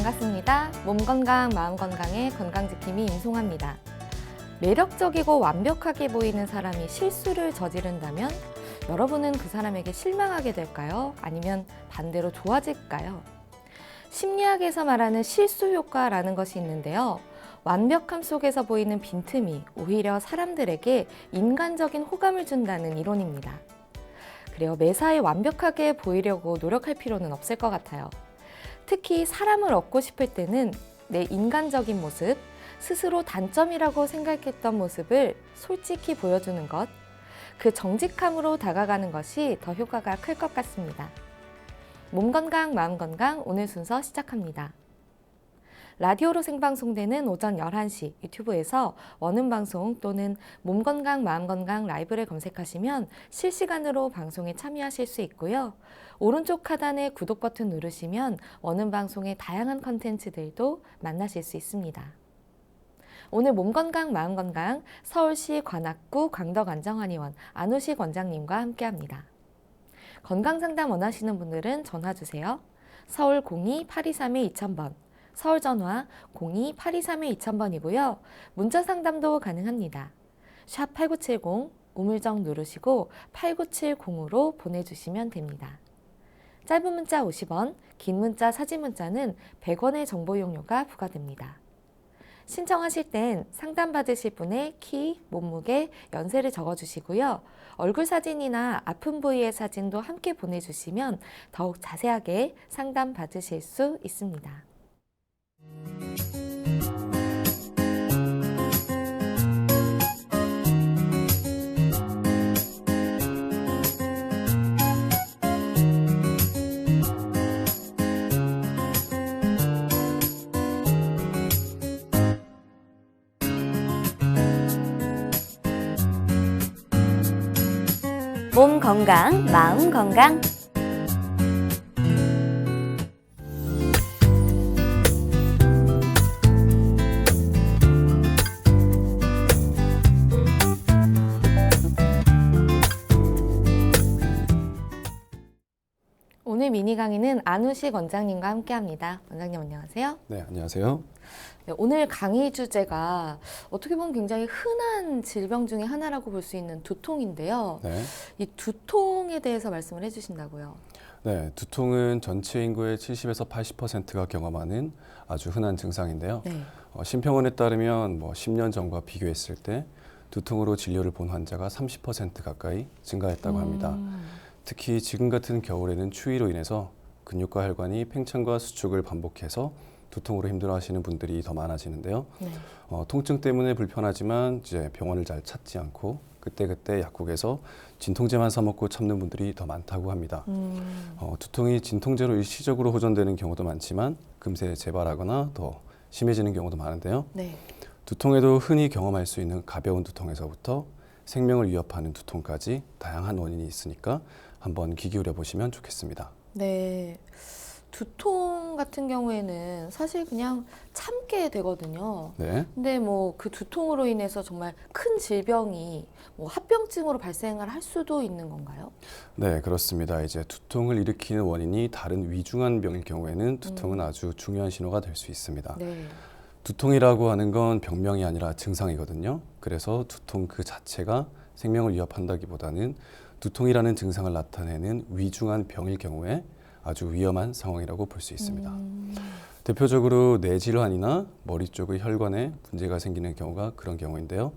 반갑습니다. 몸 건강, 마음 건강의 건강지킴이 임송아입니다. 매력적이고 완벽하게 보이는 사람이 실수를 저지른다면 여러분은 그 사람에게 실망하게 될까요? 아니면 반대로 좋아질까요? 심리학에서 말하는 실수 효과라는 것이 있는데요. 완벽함 속에서 보이는 빈틈이 오히려 사람들에게 인간적인 호감을 준다는 이론입니다. 그래요. 매사에 완벽하게 보이려고 노력할 필요는 없을 것 같아요. 특히 사람을 얻고 싶을 때는 내 인간적인 모습, 스스로 단점이라고 생각했던 모습을 솔직히 보여주는 것, 그 정직함으로 다가가는 것이 더 효과가 클 것 같습니다. 몸 건강, 마음 건강 오늘 순서 시작합니다. 라디오로 생방송되는 오전 11시 유튜브에서 원음방송 또는 몸 건강, 마음 건강 라이브를 검색하시면 실시간으로 방송에 참여하실 수 있고요. 오른쪽 하단에 구독 버튼 누르시면 원음방송의 다양한 컨텐츠들도 만나실 수 있습니다. 오늘 몸 건강, 마음 건강 서울시 관악구 광덕안정한의원 안우식 원장님과 함께합니다. 건강상담 원하시는 분들은 전화주세요. 서울 02-823-2000번, 서울 전화 02-823-2000번이고요. 문자 상담도 가능합니다. 샵 8970 우물정 누르시고 8970으로 보내주시면 됩니다. 짧은 문자 50원, 긴 문자, 사진 문자는 100원의 정보 이용료가 부과됩니다. 신청하실 땐 상담받으실 분의 키, 몸무게, 연세를 적어주시고요. 얼굴 사진이나 아픈 부위의 사진도 함께 보내주시면 더욱 자세하게 상담받으실 수 있습니다. 몸 건강, 마음 건강. 오늘 미니 강의는 안우식 원장님과 함께합니다. 원장님 안녕하세요. 네, 안녕하세요. 네, 오늘 강의 주제가 어떻게 보면 굉장히 흔한 질병 중에 하나라고 볼 수 있는 두통인데요. 네. 이 두통에 대해서 말씀을 해주신다고요. 네, 두통은 전체 인구의 70에서 80%가 경험하는 아주 흔한 증상인데요. 네. 심평원에 따르면 10년 전과 비교했을 때 두통으로 진료를 본 환자가 30% 가까이 증가했다고 합니다. 특히 지금 같은 겨울에는 추위로 인해서 근육과 혈관이 팽창과 수축을 반복해서 두통으로 힘들어하시는 분들이 더 많아지는데요. 네. 통증 때문에 불편하지만 이제 병원을 잘 찾지 않고 그때그때 약국에서 진통제만 사 먹고 참는 분들이 더 많다고 합니다. 두통이 진통제로 일시적으로 호전되는 경우도 많지만 금세 재발하거나 더 심해지는 경우도 많은데요. 네. 두통에도 흔히 경험할 수 있는 가벼운 두통에서부터 생명을 위협하는 두통까지 다양한 원인이 있으니까 한번 귀 기울여 보시면 좋겠습니다. 네. 두통 같은 경우에는 사실 그냥 참게 되거든요. 네. 근데 그 두통으로 인해서 정말 큰 질병이 합병증으로 발생을 할 수도 있는 건가요? 네, 그렇습니다. 이제 두통을 일으키는 원인이 다른 위중한 병일 경우에는 두통은 아주 중요한 신호가 될 수 있습니다. 네. 두통이라고 하는 건 병명이 아니라 증상이거든요. 그래서 두통 그 자체가 생명을 위협한다기보다는 두통이라는 증상을 나타내는 위중한 병일 경우에 아주 위험한 상황이라고 볼 수 있습니다. 대표적으로 뇌질환이나 머리 쪽의 혈관에 문제가 생기는 경우가 그런 경우인데요.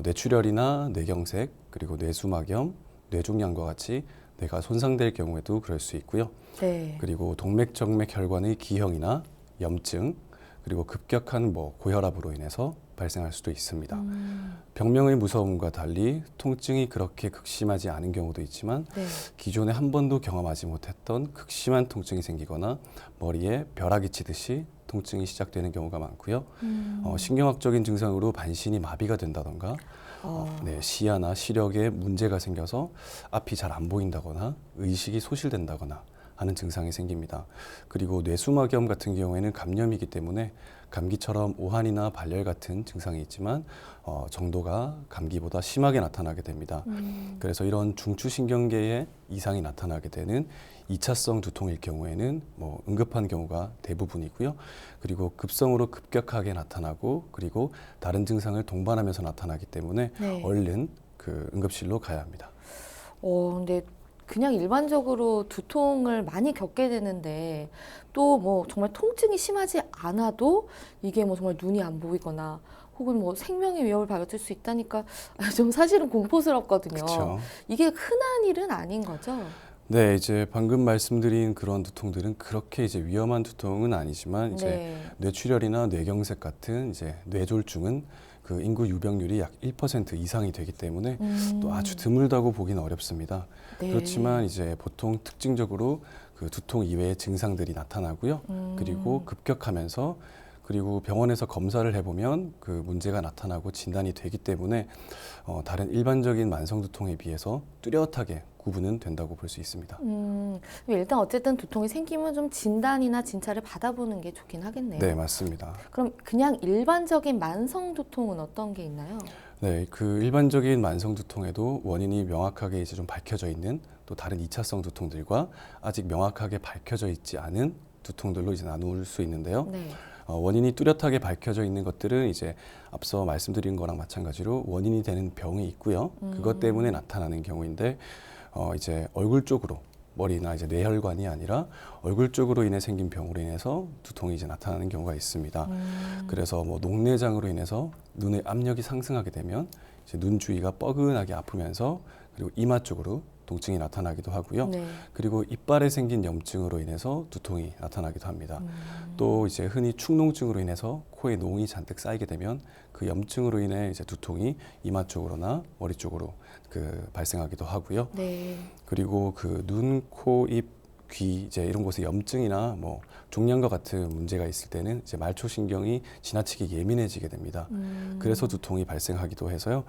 뇌출혈이나 뇌경색, 그리고 뇌수막염, 뇌종양과 같이 뇌가 손상될 경우에도 그럴 수 있고요. 네. 그리고 동맥정맥 혈관의 기형이나 염증, 그리고 급격한 고혈압으로 인해서 발생할 수도 있습니다. 병명의 무서움과 달리 통증이 그렇게 극심하지 않은 경우도 있지만 네. 기존에 한 번도 경험하지 못했던 극심한 통증이 생기거나 머리에 벼락이 치듯이 통증이 시작되는 경우가 많고요. 신경학적인 증상으로 반신이 마비가 된다던가 시야나 시력에 문제가 생겨서 앞이 잘 안 보인다거나 의식이 소실된다거나 하는 증상이 생깁니다. 그리고 뇌수막염 같은 경우에는 감염이기 때문에 감기처럼 오한이나 발열 같은 증상이 있지만 정도가 감기보다 심하게 나타나게 됩니다. 그래서 이런 중추신경계에 이상이 나타나게 되는 2차성 두통일 경우에는 뭐 응급한 경우가 대부분이고요. 그리고 급성으로 급격하게 나타나고 그리고 다른 증상을 동반하면서 나타나기 때문에 네. 얼른 그 응급실로 가야 합니다. 근데 그냥 일반적으로 두통을 많이 겪게 되는데 또 뭐 정말 통증이 심하지 않아도 이게 뭐 정말 눈이 안 보이거나 혹은 뭐 생명의 위협을 받을 수 있다니까 좀 사실은 공포스럽거든요. 그렇죠. 이게 흔한 일은 아닌 거죠? 네, 이제 방금 말씀드린 그런 두통들은 그렇게 이제 위험한 두통은 아니지만 이제 네. 뇌출혈이나 뇌경색 같은 이제 뇌졸중은 그 인구 유병률이 약 1% 이상이 되기 때문에 또 아주 드물다고 보기는 어렵습니다. 네. 그렇지만 이제 보통 특징적으로 그 두통 이외의 증상들이 나타나고요. 그리고 급격하면서 그리고 병원에서 검사를 해보면 그 문제가 나타나고 진단이 되기 때문에 다른 일반적인 만성 두통에 비해서 뚜렷하게 구분은 된다고 볼 수 있습니다. 일단 어쨌든 두통이 생기면 좀 진단이나 진찰을 받아보는 게 좋긴 하겠네요. 네, 맞습니다. 그럼 그냥 일반적인 만성 두통은 어떤 게 있나요? 네, 그 일반적인 만성 두통에도 원인이 명확하게 이제 좀 밝혀져 있는 또 다른 2차성 두통들과 아직 명확하게 밝혀져 있지 않은 두통들로 이제 나눌 수 있는데요. 네. 원인이 뚜렷하게 밝혀져 있는 것들은 이제 앞서 말씀드린 거랑 마찬가지로 원인이 되는 병이 있고요. 그것 때문에 나타나는 경우인데 이제 얼굴 쪽으로 머리나 이제 뇌혈관이 아니라 얼굴 쪽으로 인해 생긴 병으로 인해서 두통이 이제 나타나는 경우가 있습니다. 그래서 뭐 녹내장으로 인해서 눈의 압력이 상승하게 되면 이제 눈 주위가 뻐근하게 아프면서 그리고 이마 쪽으로 통증이 나타나기도 하고요. 네. 그리고 이빨에 생긴 염증으로 인해서 두통이 나타나기도 합니다. 또 이제 흔히 축농증으로 인해서 코에 농이 잔뜩 쌓이게 되면 그 염증으로 인해 이제 두통이 이마 쪽으로나 머리 쪽으로 그 발생하기도 하고요. 네. 그리고 그 눈, 코, 입, 귀 이제 이런 곳에 염증이나 뭐 종양과 같은 문제가 있을 때는 이제 말초신경이 지나치게 예민해지게 됩니다. 그래서 두통이 발생하기도 해서요.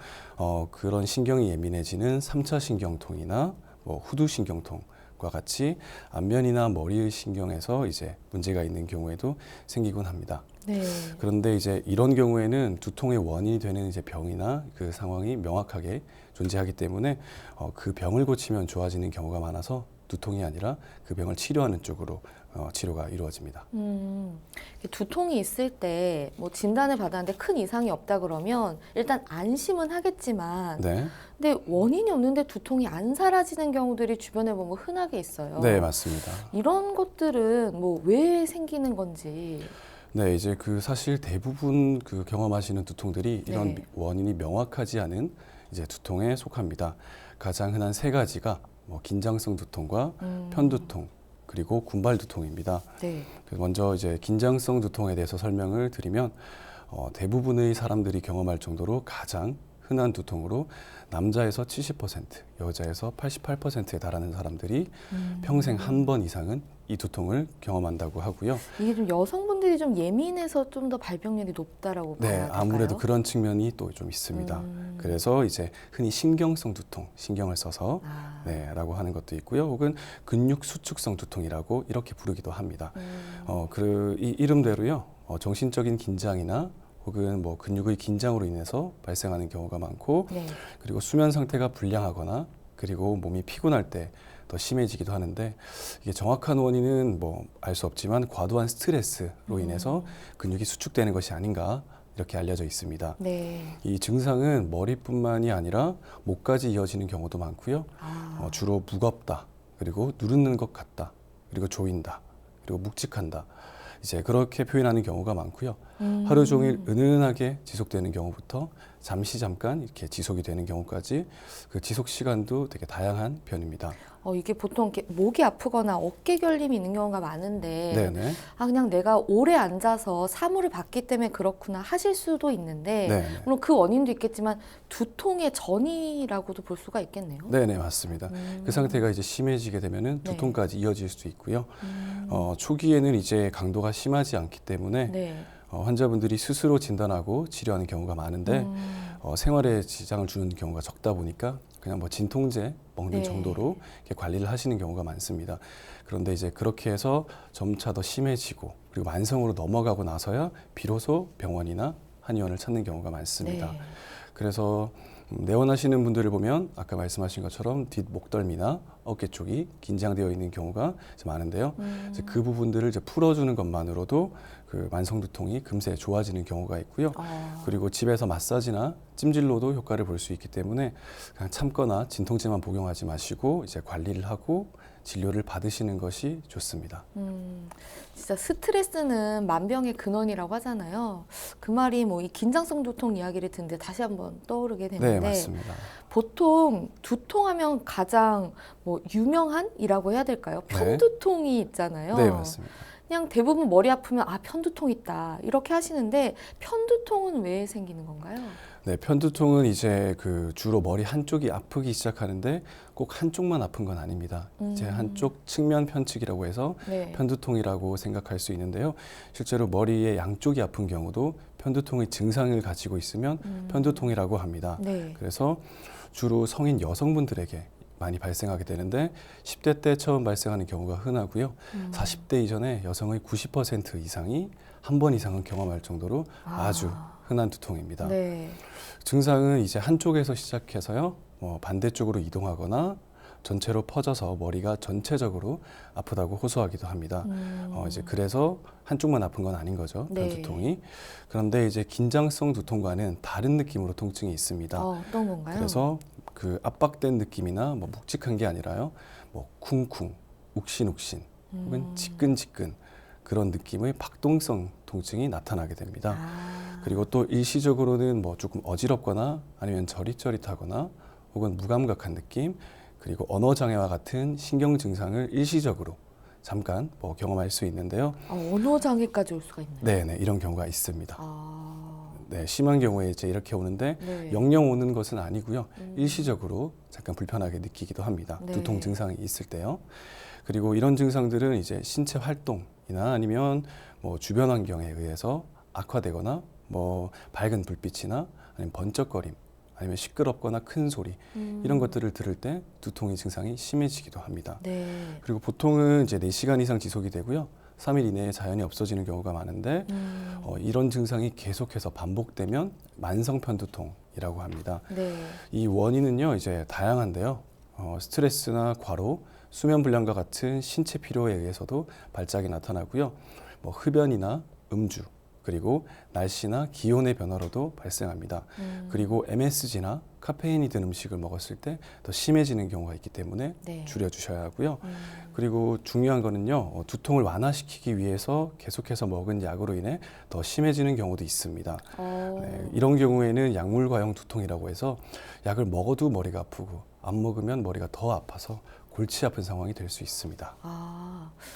그런 신경이 예민해지는 3차 신경통이나 뭐 후두신경통과 같이 안면이나 머리의 신경에서 이제 문제가 있는 경우에도 생기곤 합니다. 네. 그런데 이제 이런 경우에는 두통의 원인이 되는 이제 병이나 그 상황이 명확하게 존재하기 때문에 그 병을 고치면 좋아지는 경우가 많아서 두통이 아니라 그 병을 치료하는 쪽으로 치료가 이루어집니다. 두통이 있을 때 뭐 진단을 받았는데 큰 이상이 없다 그러면 일단 안심은 하겠지만 네, 근데 원인이 없는데 두통이 안 사라지는 경우들이 주변에 보면 흔하게 있어요. 네, 맞습니다. 이런 것들은 뭐 왜 생기는 건지. 네, 이제 그 사실 대부분 그 경험하시는 두통들이 이런 네. 원인이 명확하지 않은 이제 두통에 속합니다. 가장 흔한 세 가지가 뭐 긴장성 두통과 편두통 그리고 군발 두통입니다. 네. 먼저 이제 긴장성 두통에 대해서 설명을 드리면 대부분의 사람들이 경험할 정도로 가장 흔한 두통으로 남자에서 70%, 여자에서 88%에 달하는 사람들이 평생 한 번 이상은 이 두통을 경험한다고 하고요. 이게 좀 여성분들이 좀 예민해서 좀 더 발병률이 높다라고 네, 봐야 될까요? 아무래도 그런 측면이 또 좀 있습니다. 그래서 이제 흔히 신경성 두통, 신경을 써서 라고 하는 것도 있고요. 혹은 근육 수축성 두통이라고 이렇게 부르기도 합니다. 이 이름대로요, 정신적인 긴장이나 혹은 뭐 근육의 긴장으로 인해서 발생하는 경우가 많고, 네. 그리고 수면 상태가 불량하거나 그리고 몸이 피곤할 때 더 심해지기도 하는데, 이게 정확한 원인은 뭐 알 수 없지만 과도한 스트레스로 인해서 근육이 수축되는 것이 아닌가 이렇게 알려져 있습니다. 네. 이 증상은 머리뿐만이 아니라 목까지 이어지는 경우도 많고요. 주로 무겁다, 그리고 누르는 것 같다, 그리고 조인다, 그리고 묵직한다. 이제 그렇게 표현하는 경우가 많고요. 하루 종일 은은하게 지속되는 경우부터 잠깐 이렇게 지속이 되는 경우까지 그 지속 시간도 되게 다양한 편입니다. 이게 보통 이렇게 목이 아프거나 어깨 결림이 있는 경우가 많은데 네네. 그냥 내가 오래 앉아서 사물을 봤기 때문에 그렇구나 하실 수도 있는데 네네. 물론 그 원인도 있겠지만 두통의 전이라고도 볼 수가 있겠네요. 네네, 맞습니다. 그 상태가 이제 심해지게 되면은 네. 두통까지 이어질 수 있고요. 초기에는 이제 강도가 심하지 않기 때문에 네. 환자분들이 스스로 진단하고 치료하는 경우가 많은데 생활에 지장을 주는 경우가 적다 보니까 그냥 뭐 진통제 먹는 네. 정도로 이렇게 관리를 하시는 경우가 많습니다. 그런데 이제 그렇게 해서 점차 더 심해지고 그리고 만성으로 넘어가고 나서야 비로소 병원이나 한의원을 찾는 경우가 많습니다. 네. 그래서 내원하시는 분들을 보면 아까 말씀하신 것처럼 뒷목덜미나 어깨 쪽이 긴장되어 있는 경우가 많은데요. 이제 그 부분들을 이제 풀어주는 것만으로도 그 만성 두통이 금세 좋아지는 경우가 있고요. 그리고 집에서 마사지나 찜질로도 효과를 볼 수 있기 때문에 그냥 참거나 진통제만 복용하지 마시고 이제 관리를 하고 진료를 받으시는 것이 좋습니다. 진짜 스트레스는 만병의 근원이라고 하잖아요. 그 말이 뭐 이 긴장성 두통 이야기를 듣는데 다시 한번 떠오르게 되는데 네, 맞습니다. 보통 두통하면 가장 뭐 유명한이라고 해야 될까요? 네. 편두통이 있잖아요. 네, 맞습니다. 그냥 대부분 머리 아프면 아 편두통 있다 이렇게 하시는데 편두통은 왜 생기는 건가요? 네, 편두통은 이제 그 주로 머리 한쪽이 아프기 시작하는데 꼭 한쪽만 아픈 건 아닙니다. 이제 한쪽 측면 편측이라고 해서 네. 편두통이라고 생각할 수 있는데요. 실제로 머리의 양쪽이 아픈 경우도 편두통의 증상을 가지고 있으면 편두통이라고 합니다. 네. 그래서 주로 성인 여성분들에게 많이 발생하게 되는데 10대 때 처음 발생하는 경우가 흔하고요. 40대 이전에 여성의 90% 이상이 한 번 이상은 경험할 정도로 아주 흔한 두통입니다. 네. 증상은 이제 한쪽에서 시작해서요, 반대쪽으로 이동하거나 전체로 퍼져서 머리가 전체적으로 아프다고 호소하기도 합니다. 이제 그래서 한쪽만 아픈 건 아닌 거죠, 네. 편두통이. 그런데 이제 긴장성 두통과는 다른 느낌으로 통증이 있습니다. 어떤 건가요? 그래서 그 압박된 느낌이나 뭐 묵직한 게 아니라요, 뭐 쿵쿵, 욱신욱신, 혹은 지끈지끈 그런 느낌의 박동성 통증이 나타나게 됩니다. 그리고 또 일시적으로는 뭐 조금 어지럽거나 아니면 저릿저릿하거나 혹은 무감각한 느낌, 그리고 언어 장애와 같은 신경 증상을 일시적으로 잠깐 뭐 경험할 수 있는데요. 언어 장애까지 올 수가 있나요? 네, 이런 경우가 있습니다. 아, 네, 심한 경우에 이제 이렇게 오는데 네. 영영 오는 것은 아니고요. 일시적으로 잠깐 불편하게 느끼기도 합니다. 네. 두통 증상이 있을 때요. 그리고 이런 증상들은 이제 신체 활동이나 아니면 뭐 주변 환경에 의해서 악화되거나 뭐 밝은 불빛이나 아니면 번쩍거림, 아니면 시끄럽거나 큰 소리 이런 것들을 들을 때 두통의 증상이 심해지기도 합니다. 네. 그리고 보통은 이제 4시간 이상 지속이 되고요. 3일 이내에 자연히 없어지는 경우가 많은데 이런 증상이 계속해서 반복되면 만성 편두통이라고 합니다. 네. 이 원인은요 이제 다양한데요. 스트레스나 과로, 수면 불량과 같은 신체 피로에 의해서도 발작이 나타나고요. 뭐 흡연이나 음주, 그리고 날씨나 기온의 변화로도 발생합니다. 그리고 MSG나 카페인이 든 음식을 먹었을 때 더 심해지는 경우가 있기 때문에 네. 줄여주셔야 하고요. 그리고 중요한 거는요, 두통을 완화시키기 위해서 계속해서 먹은 약으로 인해 더 심해지는 경우도 있습니다. 네, 이런 경우에는 약물 과용 두통이라고 해서 약을 먹어도 머리가 아프고 안 먹으면 머리가 더 아파서 골치 아픈 상황이 될 수 있습니다.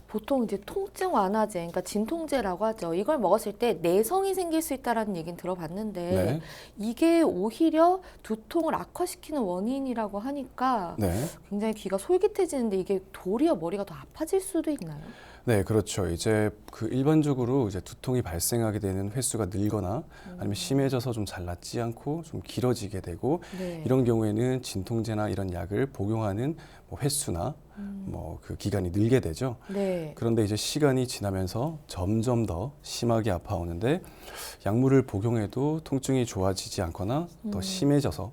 보통 이제 통증 완화제, 그러니까 진통제라고 하죠. 이걸 먹었을 때 내성이 생길 수 있다라는 얘기는 들어봤는데 네. 이게 오히려 두통을 악화시키는 원인이라고 하니까 네. 굉장히 귀가 솔깃해지는데 이게 도리어 머리가 더 아파질 수도 있나요? 네, 그렇죠. 이제 그 일반적으로 이제 두통이 발생하게 되는 횟수가 늘거나 아니면 심해져서 좀 잘 낫지 않고 좀 길어지게 되고 네. 이런 경우에는 진통제나 이런 약을 복용하는 뭐 횟수나 뭐 그 기간이 늘게 되죠. 네. 그런데 이제 시간이 지나면서 점점 더 심하게 아파오는데 약물을 복용해도 통증이 좋아지지 않거나 더 심해져서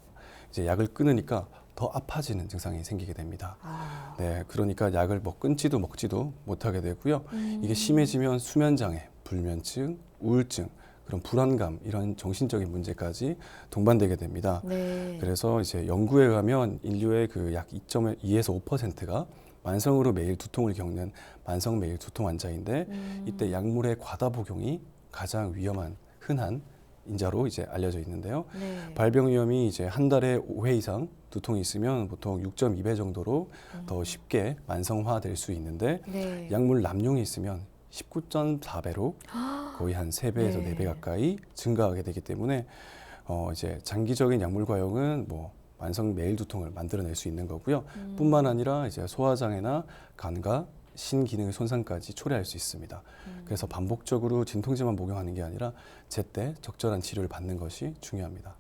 이제 약을 끊으니까 더 아파지는 증상이 생기게 됩니다. 네, 그러니까 약을 뭐 끊지도 먹지도 못하게 되고요. 이게 심해지면 수면장애, 불면증, 우울증, 그런 불안감 이런 정신적인 문제까지 동반되게 됩니다. 네. 그래서 이제 연구에 의하면 인류의 그 약 2.2에서 5%가 만성으로 매일 두통을 겪는 만성 매일 두통 환자인데 이때 약물의 과다 복용이 가장 위험한 흔한 인자로 이제 알려져 있는데요. 네. 발병 위험이 이제 한 달에 5회 이상 두통이 있으면 보통 6.2배 정도로 더 쉽게 만성화될 수 있는데 네. 약물 남용이 있으면 19.4배로 거의 한 3배에서 네. 4배 가까이 증가하게 되기 때문에 이제 장기적인 약물 과용은 뭐 만성 매일 두통을 만들어낼 수 있는 거고요. 뿐만 아니라 이제 소화장애나 간과 신기능의 손상까지 초래할 수 있습니다. 그래서 반복적으로 진통제만 복용하는 게 아니라 제때 적절한 치료를 받는 것이 중요합니다.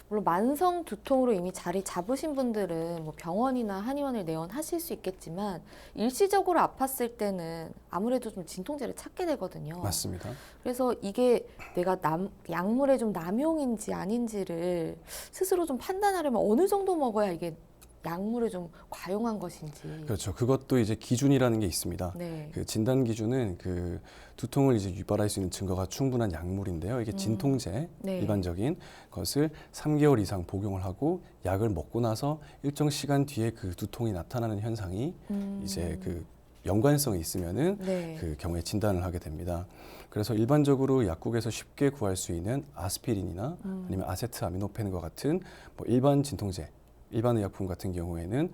물론 만성 두통으로 이미 자리 잡으신 분들은 뭐 병원이나 한의원을 내원하실 수 있겠지만 일시적으로 아팠을 때는 아무래도 좀 진통제를 찾게 되거든요. 맞습니다. 그래서 이게 내가 약물의 좀 남용인지 아닌지를 스스로 좀 판단하려면 어느 정도 먹어야 이게 약물을 좀 과용한 것인지. 그렇죠. 그것도 이제 기준이라는 게 있습니다. 네. 그 진단 기준은 그 두통을 이제 유발할 수 있는 증거가 충분한 약물인데요. 이게 진통제 네. 일반적인 것을 3개월 이상 복용을 하고 약을 먹고 나서 일정 시간 뒤에 그 두통이 나타나는 현상이 이제 그 연관성이 있으면은 네. 그 경우에 진단을 하게 됩니다. 그래서 일반적으로 약국에서 쉽게 구할 수 있는 아스피린이나 아니면 아세트아미노펜과 같은 뭐 일반 진통제, 일반 의약품 같은 경우에는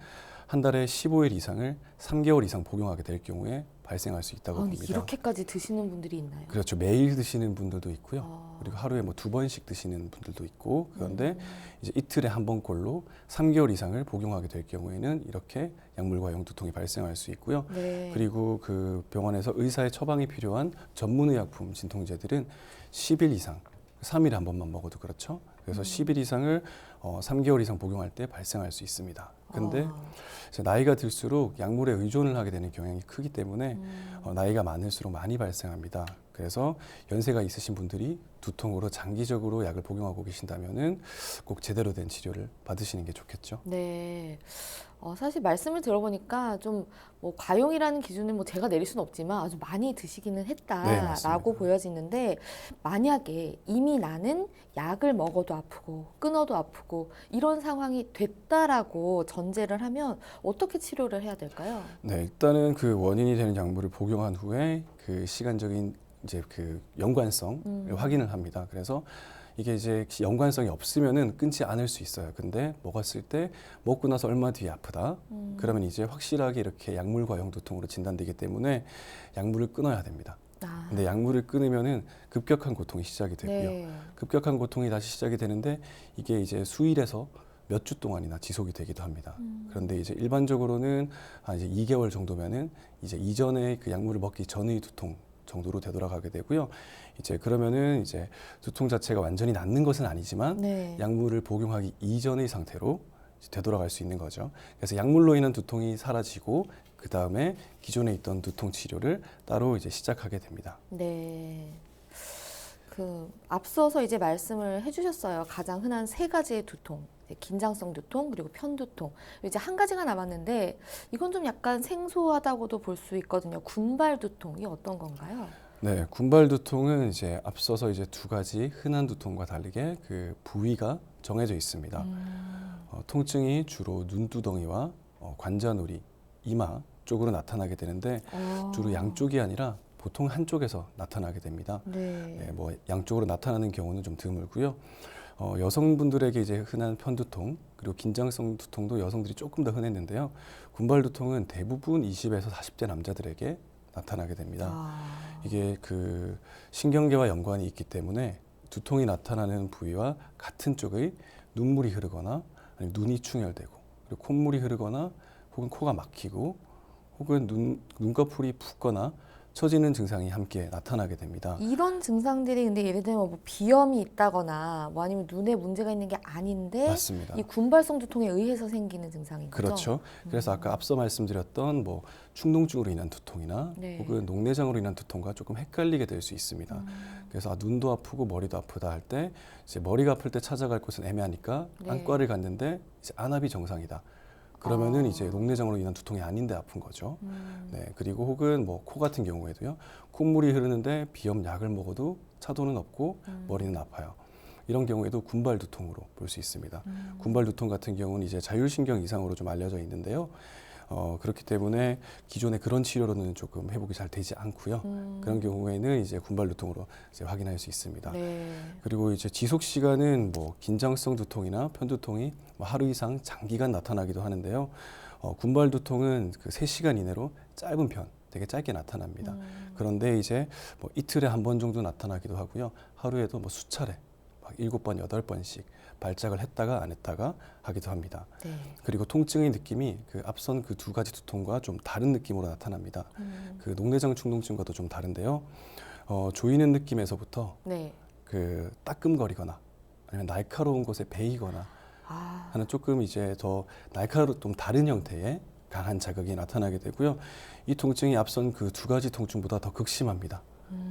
한 달에 15일 이상을 3개월 이상 복용하게 될 경우에 발생할 수 있다고 근데 봅니다. 이렇게까지 드시는 분들이 있나요? 그렇죠. 매일 드시는 분들도 있고요. 그리고 하루에 뭐 2번씩 드시는 분들도 있고, 그런데 이제 이틀에 한 번꼴로 3개월 이상을 복용하게 될 경우에는 이렇게 약물 과용 두통이 발생할 수 있고요. 네. 그리고 그 병원에서 의사의 처방이 필요한 전문의약품 진통제들은 10일 이상, 3일에 한 번만 먹어도 그렇죠. 그래서 10일 이상을 3개월 이상 복용할 때 발생할 수 있습니다. 근데 이제 나이가 들수록 약물에 의존을 하게 되는 경향이 크기 때문에 나이가 많을수록 많이 발생합니다. 그래서 연세가 있으신 분들이 두통으로 장기적으로 약을 복용하고 계신다면은 꼭 제대로 된 치료를 받으시는 게 좋겠죠. 네. 사실 말씀을 들어보니까 좀 뭐 과용이라는 기준은 뭐 제가 내릴 수는 없지만 아주 많이 드시기는 네, 했다라고 맞습니다. 보여지는데 만약에 이미 나는 약을 먹어도 아프고 끊어도 아프고 이런 상황이 됐다라고 전제를 하면 어떻게 치료를 해야 될까요? 네, 일단은 그 원인이 되는 약물을 복용한 후에 그 시간적인 이제 그 연관성을 확인을 합니다. 그래서 이게 이제 연관성이 없으면은 끊지 않을 수 있어요. 근데 먹었을 때 먹고 나서 얼마 뒤에 아프다. 그러면 이제 확실하게 이렇게 약물 과용 두통으로 진단되기 때문에 약물을 끊어야 됩니다. 근데 약물을 끊으면은 급격한 고통이 시작이 되고요. 네. 급격한 고통이 다시 시작이 되는데 이게 이제 수일에서 몇 주 동안이나 지속이 되기도 합니다. 그런데 이제 일반적으로는 한 이제 2개월 정도면은 이제 이전에 그 약물을 먹기 전의 두통 정도로 되돌아가게 되고요. 이제 그러면은 이제 두통 자체가 완전히 낫는 것은 아니지만 네. 약물을 복용하기 이전의 상태로 이제 되돌아갈 수 있는 거죠. 그래서 약물로 인한 두통이 사라지고 그 다음에 기존에 있던 두통 치료를 따로 이제 시작하게 됩니다. 네. 앞서서 이제 말씀을 해주셨어요. 가장 흔한 세 가지의 두통. 긴장성 두통, 그리고 편두통. 이제 한 가지가 남았는데 이건 좀 약간 생소하다고도 볼 수 있거든요. 군발 두통이 어떤 건가요? 네, 군발 두통은 이제 앞서서 이제 두 가지 흔한 두통과 다르게 그 부위가 정해져 있습니다. 통증이 주로 눈두덩이와 관자놀이, 이마 쪽으로 나타나게 되는데 주로 양쪽이 아니라 보통 한쪽에서 나타나게 됩니다. 네. 네, 뭐 양쪽으로 나타나는 경우는 좀 드물고요. 여성분들에게 이제 흔한 편두통 그리고 긴장성 두통도 여성들이 조금 더 흔했는데요. 군발 두통은 대부분 20에서 40대 남자들에게 나타나게 됩니다. 이게 그 신경계와 연관이 있기 때문에 두통이 나타나는 부위와 같은 쪽의 눈물이 흐르거나 아니면 눈이 충혈되고 그리고 콧물이 흐르거나 혹은 코가 막히고 혹은 눈꺼풀이 붓거나 처지는 증상이 함께 나타나게 됩니다. 이런 증상들이 근데 예를 들면 뭐 비염이 있다거나 뭐 아니면 눈에 문제가 있는 게 아닌데 맞습니다. 이 군발성 두통에 의해서 생기는 증상인 거죠? 그렇죠. 그래서 아까 앞서 말씀드렸던 뭐 충동증으로 인한 두통이나 네. 혹은 녹내장으로 인한 두통과 조금 헷갈리게 될 수 있습니다. 그래서 눈도 아프고 머리도 아프다 할 때 이제 머리가 아플 때 찾아갈 곳은 애매하니까 네. 안과를 갔는데 이제 안압이 정상이다. 그러면은 이제 녹내장으로 인한 두통이 아닌데 아픈 거죠. 네, 그리고 혹은 뭐 코 같은 경우에도요. 콧물이 흐르는데 비염 약을 먹어도 차도는 없고 머리는 아파요. 이런 경우에도 군발 두통으로 볼 수 있습니다. 군발 두통 같은 경우는 이제 자율신경 이상으로 좀 알려져 있는데요. 그렇기 때문에 기존의 그런 치료로는 조금 회복이 잘 되지 않고요. 그런 경우에는 이제 군발 두통으로 이제 확인할 수 있습니다. 네. 그리고 이제 지속 시간은 뭐 긴장성 두통이나 편두통이 뭐 하루 이상 장기간 나타나기도 하는데요. 군발 두통은 그 3시간 이내로 짧은 편, 되게 짧게 나타납니다. 그런데 이제 뭐 이틀에 한 번 정도 나타나기도 하고요. 하루에도 뭐 수차례 막 7번, 8번씩 발작을 했다가 안 했다가 하기도 합니다. 네. 그리고 통증의 느낌이 그 앞선 그 두 가지 두통과 좀 다른 느낌으로 나타납니다. 그 녹내장 충동증과도 좀 다른데요. 조이는 느낌에서부터 네. 그 따끔거리거나 아니면 날카로운 곳에 베이거나 아, 하는 조금 이제 더 좀 다른 형태의 강한 자극이 나타나게 되고요. 이 통증이 앞선 그 두 가지 통증보다 더 극심합니다.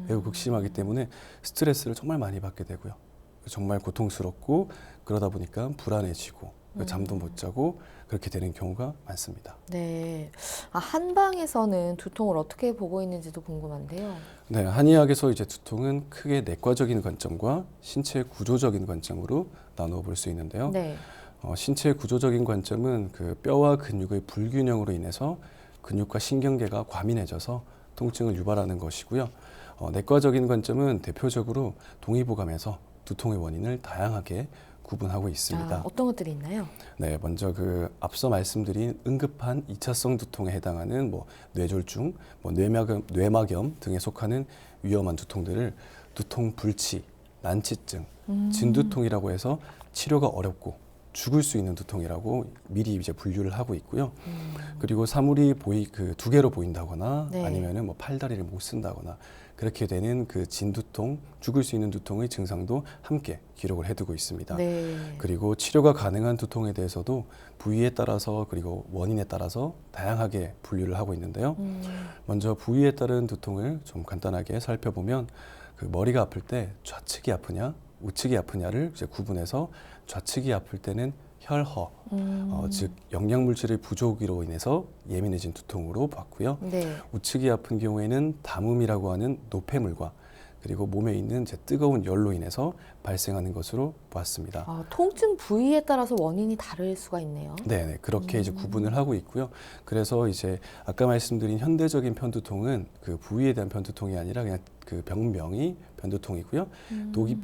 매우 극심하기 때문에 스트레스를 정말 많이 받게 되고요. 정말 고통스럽고 그러다 보니까 불안해지고 잠도 못 자고 그렇게 되는 경우가 많습니다. 네. 아, 한방에서는 두통을 어떻게 보고 있는지도 궁금한데요. 네, 한의학에서 이제 두통은 크게 내과적인 관점과 신체 구조적인 관점으로 나누어 볼 수 있는데요. 네. 신체 구조적인 관점은 그 뼈와 근육의 불균형으로 인해서 근육과 신경계가 과민해져서 통증을 유발하는 것이고요. 내과적인 관점은 대표적으로 동의보감에서 두통의 원인을 다양하게 구분하고 있습니다. 아, 어떤 것들이 있나요? 네, 먼저 그 앞서 말씀드린 응급한 2차성 두통에 해당하는 뭐 뇌졸중, 뭐 뇌막염 등에 속하는 위험한 두통들을 두통 불치, 난치증, 진두통이라고 해서 치료가 어렵고 죽을 수 있는 두통이라고 미리 이제 분류를 하고 있고요. 그리고 사물이 그 두 개로 보인다거나 네. 아니면은 뭐 팔다리를 못 쓴다거나 그렇게 되는 그 진두통, 죽을 수 있는 두통의 증상도 함께 기록을 해두고 있습니다. 네. 그리고 치료가 가능한 두통에 대해서도 부위에 따라서 그리고 원인에 따라서 다양하게 분류를 하고 있는데요. 먼저 부위에 따른 두통을 좀 간단하게 살펴보면 그 머리가 아플 때 좌측이 아프냐, 우측이 아프냐를 이제 구분해서 좌측이 아플 때는 혈허, 즉 영양물질의 부족으로 인해서 예민해진 두통으로 봤고요. 네. 우측이 아픈 경우에는 담음이라고 하는 노폐물과 그리고 몸에 있는 이제 뜨거운 열로 인해서 발생하는 것으로 보았습니다. 아, 통증 부위에 따라서 원인이 다를 수가 있네요. 네, 그렇게 이제 구분을 하고 있고요. 그래서 이제 아까 말씀드린 현대적인 편두통은 그 부위에 대한 편두통이 아니라 그냥 그 병명이 편두통이고요.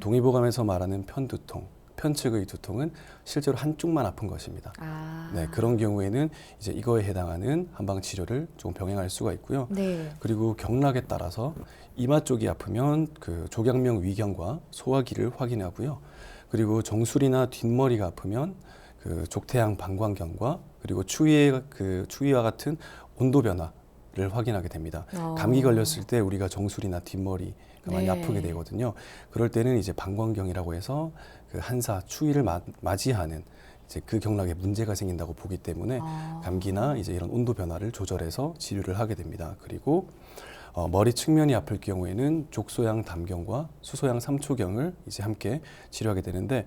동의보감에서 말하는 편두통, 편측의 두통은 실제로 한쪽만 아픈 것입니다. 아. 네, 그런 경우에는 이제 이거에 해당하는 한방 치료를 조금 병행할 수가 있고요. 네. 그리고 경락에 따라서 이마 쪽이 아프면 그 조경명 위경과 소화기를 확인하고요. 그리고 정수리나 뒷머리가 아프면 그 족태양 방광경과 그리고 추위와 같은 온도 변화를 확인하게 됩니다. 감기 걸렸을 때 우리가 정수리나 뒷머리가 많이 네. 아프게 되거든요. 그럴 때는 이제 방광경이라고 해서 그 한사 추위를 맞이하는 이제 그 경락에 문제가 생긴다고 보기 때문에 감기나 이제 이런 온도 변화를 조절해서 치료를 하게 됩니다. 그리고 머리 측면이 아플 경우에는 족소양 담경과 수소양 삼초경을 이제 함께 치료하게 되는데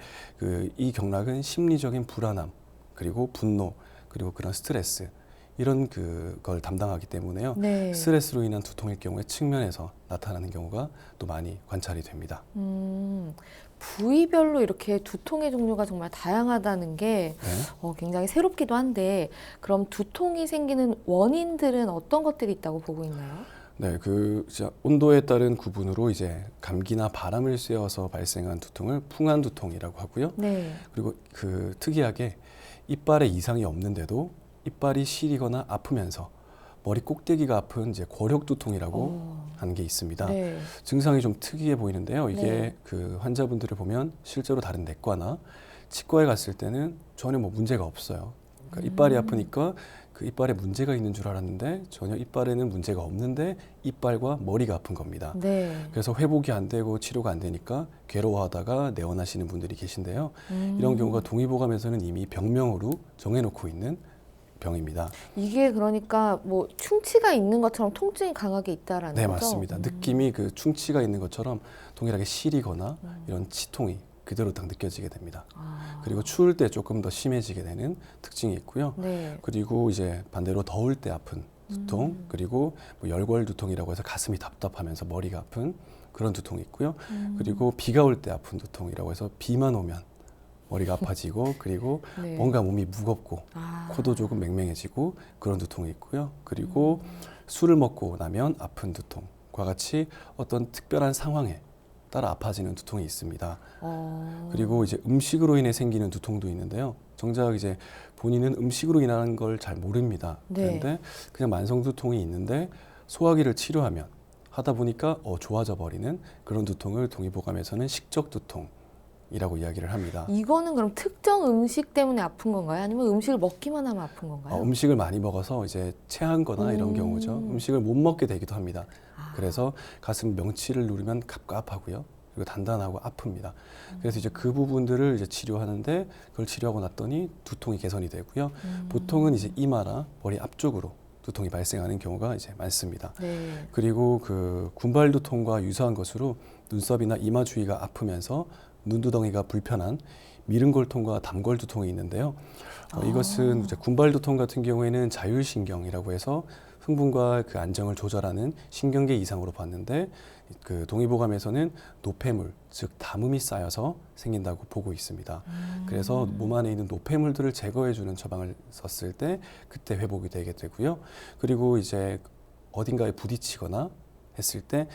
이 경락은 심리적인 불안함 그리고 분노 그리고 그런 스트레스 이런 그걸 담당하기 때문에요. 네. 스트레스로 인한 두통일 경우에 측면에서 나타나는 경우가 또 많이 관찰이 됩니다. 부위별로 이렇게 두통의 종류가 정말 다양하다는 게 네. 굉장히 새롭기도 한데, 그럼 두통이 생기는 원인들은 어떤 것들이 있다고 보고 있나요? 네, 이제 온도에 따른 구분으로 이제 감기나 바람을 쐬어서 발생한 두통을 풍한 두통이라고 하고요. 네. 그리고 특이하게 이빨에 이상이 없는데도 이빨이 시리거나 아프면서 머리 꼭대기가 아픈 이제 고력 두통이라고 하는 게 있습니다. 네. 증상이 좀 특이해 보이는데요. 이게 네. 그 환자분들을 보면 실제로 다른 내과나 치과에 갔을 때는 전혀 뭐 문제가 없어요. 그러니까 이빨이 아프니까 그 이빨에 문제가 있는 줄 알았는데 전혀 이빨에는 문제가 없는데 이빨과 머리가 아픈 겁니다. 네. 그래서 회복이 안 되고 치료가 안 되니까 괴로워하다가 내원하시는 분들이 계신데요. 이런 경우가 동의보감에서는 이미 병명으로 정해놓고 있는 병입니다. 이게 그러니까 뭐 충치가 있는 것처럼 통증이 강하게 있다라는 네, 거죠? 맞습니다. 느낌이 그 충치가 있는 것처럼 동일하게 시리거나 이런 치통이 그대로 딱 느껴지게 됩니다. 그리고 추울 때 조금 더 심해지게 되는 특징이 있고요. 네. 그리고 이제 반대로 더울 때 아픈 두통, 그리고 뭐 열골 두통이라고 해서 가슴이 답답하면서 머리가 아픈 그런 두통이 있고요. 그리고 비가 올 때 아픈 두통이라고 해서 비만 오면 머리가 아파지고 그리고 네. 뭔가 몸이 무겁고 코도 조금 맹맹해지고 그런 두통이 있고요. 그리고 술을 먹고 나면 아픈 두통과 같이 어떤 특별한 상황에 따라 아파지는 두통이 있습니다. 그리고 이제 음식으로 인해 생기는 두통도 있는데요. 정작 이제 본인은 음식으로 인한 걸 잘 모릅니다. 네. 그런데 그냥 만성 두통이 있는데 소화기를 치료하면 하다 보니까 좋아져 버리는 그런 두통을 동의보감에서는 식적 두통 이라고 이야기를 합니다. 이거는 그럼 특정 음식 때문에 아픈 건가요? 아니면 음식을 먹기만 하면 아픈 건가요? 음식을 많이 먹어서 이제 체한 거나 이런 음. 경우죠. 음식을 못 먹게 되기도 합니다. 아. 그래서 가슴 명치를 누르면 갑갑하고요. 그리고 단단하고 아픕니다. 그래서 이제 그 부분들을 이제 치료하는데 그걸 치료하고 났더니 두통이 개선이 되고요. 보통은 이제 이마나 머리 앞쪽으로 두통이 발생하는 경우가 이제 많습니다. 네. 그리고 그 군발 두통과 유사한 것으로 눈썹이나 이마 주위가 아프면서 눈두덩이가 불편한 미른골통과 담골 두통이 있는데요. 이것은 이제 군발 두통 같은 경우에는 자율신경이라고 해서 흥분과 그 안정을 조절하는 신경계 이상으로 봤는데 그 동의보감에서는 노폐물, 즉 담음이 쌓여서 생긴다고 보고 있습니다. 그래서 몸 안에 있는 노폐물들을 제거해주는 처방을 썼을 때 그때 회복이 되게 되고요. 그리고 이제 어딘가에 부딪히거나 했을 때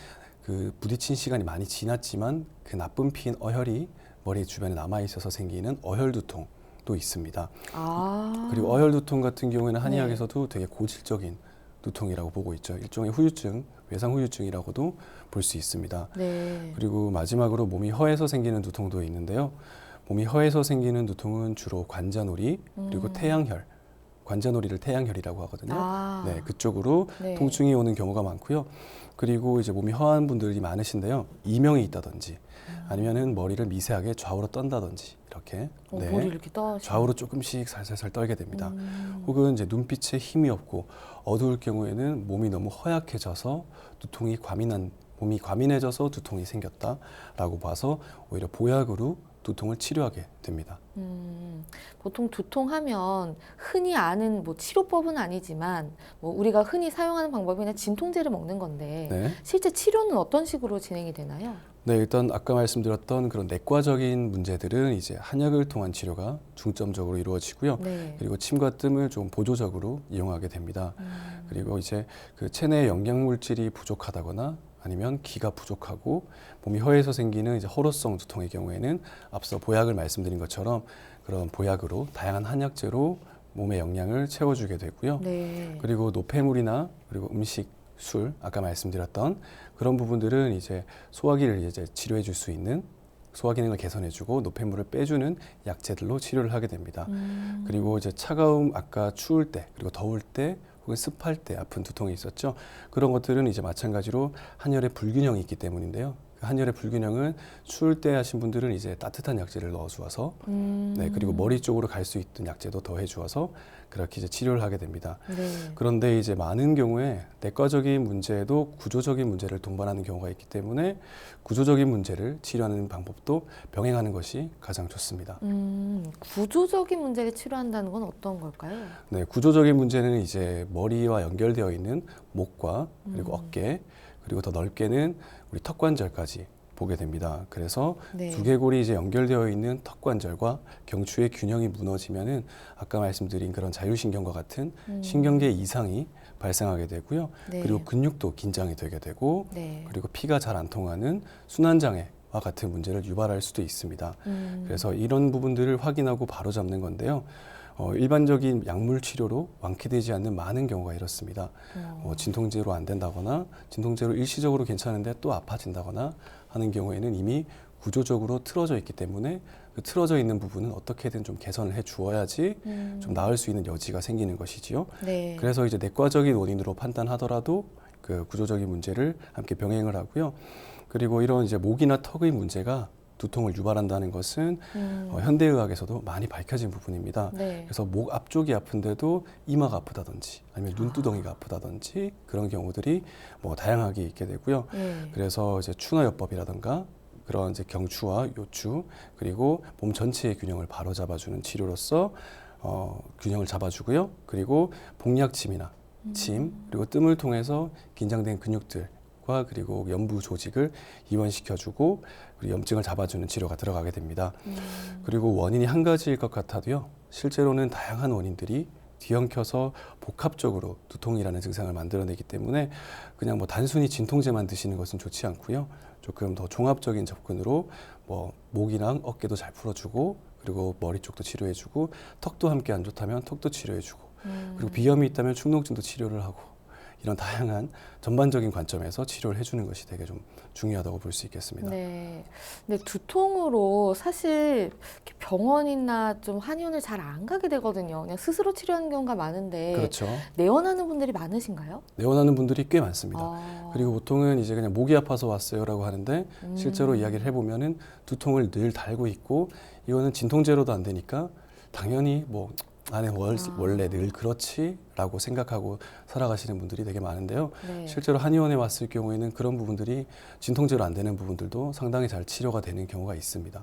그 부딪힌 시간이 많이 지났지만 그 나쁜 피인 어혈이 머리 주변에 남아 있어서 생기는 어혈 두통도 있습니다. 아. 그리고 어혈 두통 같은 경우에는 네. 한의학에서도 되게 고질적인 두통이라고 보고 있죠. 일종의 후유증, 외상 후유증이라고도 볼 수 있습니다. 네. 그리고 마지막으로 몸이 허해서 생기는 두통도 있는데요. 몸이 허해서 생기는 두통은 주로 관자놀이 그리고 태양혈, 관자놀이를 태양혈이라고 하거든요. 아. 네, 그쪽으로 네. 통증이 오는 경우가 많고요. 그리고 이제 몸이 허한 분들이 많으신데요. 이명이 있다든지 아니면은 머리를 미세하게 좌우로 떤다든지 이렇게 머리 이렇게 떠. 좌우로 조금씩 살살살 떨게 됩니다. 혹은 이제 눈빛에 힘이 없고 어두울 경우에는 몸이 너무 허약해져서 두통이 몸이 과민해져서 두통이 생겼다라고 봐서 오히려 보약으로 두통을 치료하게 됩니다. 보통 두통하면 흔히 아는 뭐 치료법은 아니지만 뭐 우리가 흔히 사용하는 방법이 그냥 진통제를 먹는 건데 네. 실제 치료는 어떤 식으로 진행이 되나요? 네, 일단 아까 말씀드렸던 그런 내과적인 문제들은 이제 한약을 통한 치료가 중점적으로 이루어지고요. 네. 그리고 침과 뜸을 좀 보조적으로 이용하게 됩니다. 그리고 이제 그 체내에 영양 물질이 부족하다거나 아니면 기가 부족하고 몸이 허해서 생기는 이제 허로성 두통의 경우에는 앞서 보약을 말씀드린 것처럼 그런 보약으로 다양한 한약재로 몸의 영양을 채워주게 되고요. 네. 그리고 노폐물이나 그리고 음식, 술, 아까 말씀드렸던 그런 부분들은 이제 소화기를 이제 치료해 줄 수 있는 소화 기능을 개선해주고 노폐물을 빼주는 약재들로 치료를 하게 됩니다. 그리고 이제 차가움, 아까 추울 때 그리고 더울 때 혹은 습할 때 아픈 두통이 있었죠. 그런 것들은 이제 마찬가지로 한열의 불균형이 있기 때문인데요. 그 한열의 불균형은 추울 때 하신 분들은 이제 따뜻한 약재를 넣어 주어서 네, 그리고 머리 쪽으로 갈 수 있던 약재도 더해 주어서 그렇게 이제 치료를 하게 됩니다. 네. 그런데 이제 많은 경우에 내과적인 문제에도 구조적인 문제를 동반하는 경우가 있기 때문에 구조적인 문제를 치료하는 방법도 병행하는 것이 가장 좋습니다. 구조적인 문제를 치료한다는 건 어떤 걸까요? 네, 구조적인 문제는 이제 머리와 연결되어 있는 목과 그리고 어깨 그리고 더 넓게는 우리 턱관절까지 보게 됩니다. 그래서 네. 두개골이 이제 연결되어 있는 턱관절과 경추의 균형이 무너지면은 아까 말씀드린 그런 자율신경과 같은 신경계 이상이 발생하게 되고요. 네. 그리고 근육도 긴장이 되게 되고 네. 그리고 피가 잘 안 통하는 순환장애와 같은 문제를 유발할 수도 있습니다. 그래서 이런 부분들을 확인하고 바로잡는 건데요. 일반적인 약물 치료로 완쾌되지 않는 많은 경우가 이렇습니다. 진통제로 안 된다거나 진통제로 일시적으로 괜찮은데 또 아파진다거나 하는 경우에는 이미 구조적으로 틀어져 있기 때문에 그 틀어져 있는 부분은 어떻게든 좀 개선을 해 주어야지 좀 나을 수 있는 여지가 생기는 것이지요. 네. 그래서 이제 내과적인 원인으로 판단하더라도 그 구조적인 문제를 함께 병행을 하고요. 그리고 이런 이제 목이나 턱의 문제가 두통을 유발한다는 것은 현대의학에서도 많이 밝혀진 부분입니다. 네. 그래서 목 앞쪽이 아픈데도 이마가 아프다든지 아니면 눈두덩이가 아프다든지 그런 경우들이 뭐 다양하게 있게 되고요. 네. 그래서 이제 추나요법이라든가 그런 이제 경추와 요추 그리고 몸 전체의 균형을 바로 잡아주는 치료로서 균형을 잡아주고요. 그리고 복약침이나 침 그리고 뜸을 통해서 긴장된 근육들과 그리고 연부 조직을 이완시켜주고 그리고 염증을 잡아주는 치료가 들어가게 됩니다. 그리고 원인이 한 가지일 것 같아도요. 실제로는 다양한 원인들이 뒤엉켜서 복합적으로 두통이라는 증상을 만들어내기 때문에 그냥 뭐 단순히 진통제만 드시는 것은 좋지 않고요. 조금 더 종합적인 접근으로 뭐 목이랑 어깨도 잘 풀어주고 그리고 머리 쪽도 치료해주고 턱도 함께 안 좋다면 턱도 치료해주고 그리고 비염이 있다면 축농증도 치료를 하고 이런 다양한 전반적인 관점에서 치료를 해주는 것이 되게 좀 중요하다고 볼 수 있겠습니다. 네. 근데 두통으로 사실 이렇게 병원이나 좀 한의원을 잘 안 가게 되거든요. 그냥 스스로 치료하는 경우가 많은데 그렇죠. 내원하는 분들이 많으신가요? 내원하는 분들이 꽤 많습니다. 아. 그리고 보통은 이제 그냥 목이 아파서 왔어요라고 하는데 실제로 이야기를 해보면은 두통을 늘 달고 있고 이거는 진통제로도 안 되니까 당연히 뭐 안에 원래 늘 그렇지라고 생각하고 살아가시는 분들이 되게 많은데요. 네. 실제로 한의원에 왔을 경우에는 그런 부분들이 진통제로 안 되는 부분들도 상당히 잘 치료가 되는 경우가 있습니다.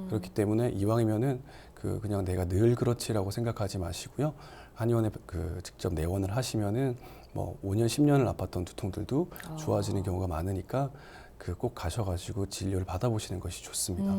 그렇기 때문에 이왕이면은 그냥 내가 늘 그렇지라고 생각하지 마시고요. 한의원에 직접 내원을 하시면은 뭐 5년, 10년을 아팠던 두통들도 좋아지는 경우가 많으니까 꼭 가셔가지고 진료를 받아보시는 것이 좋습니다.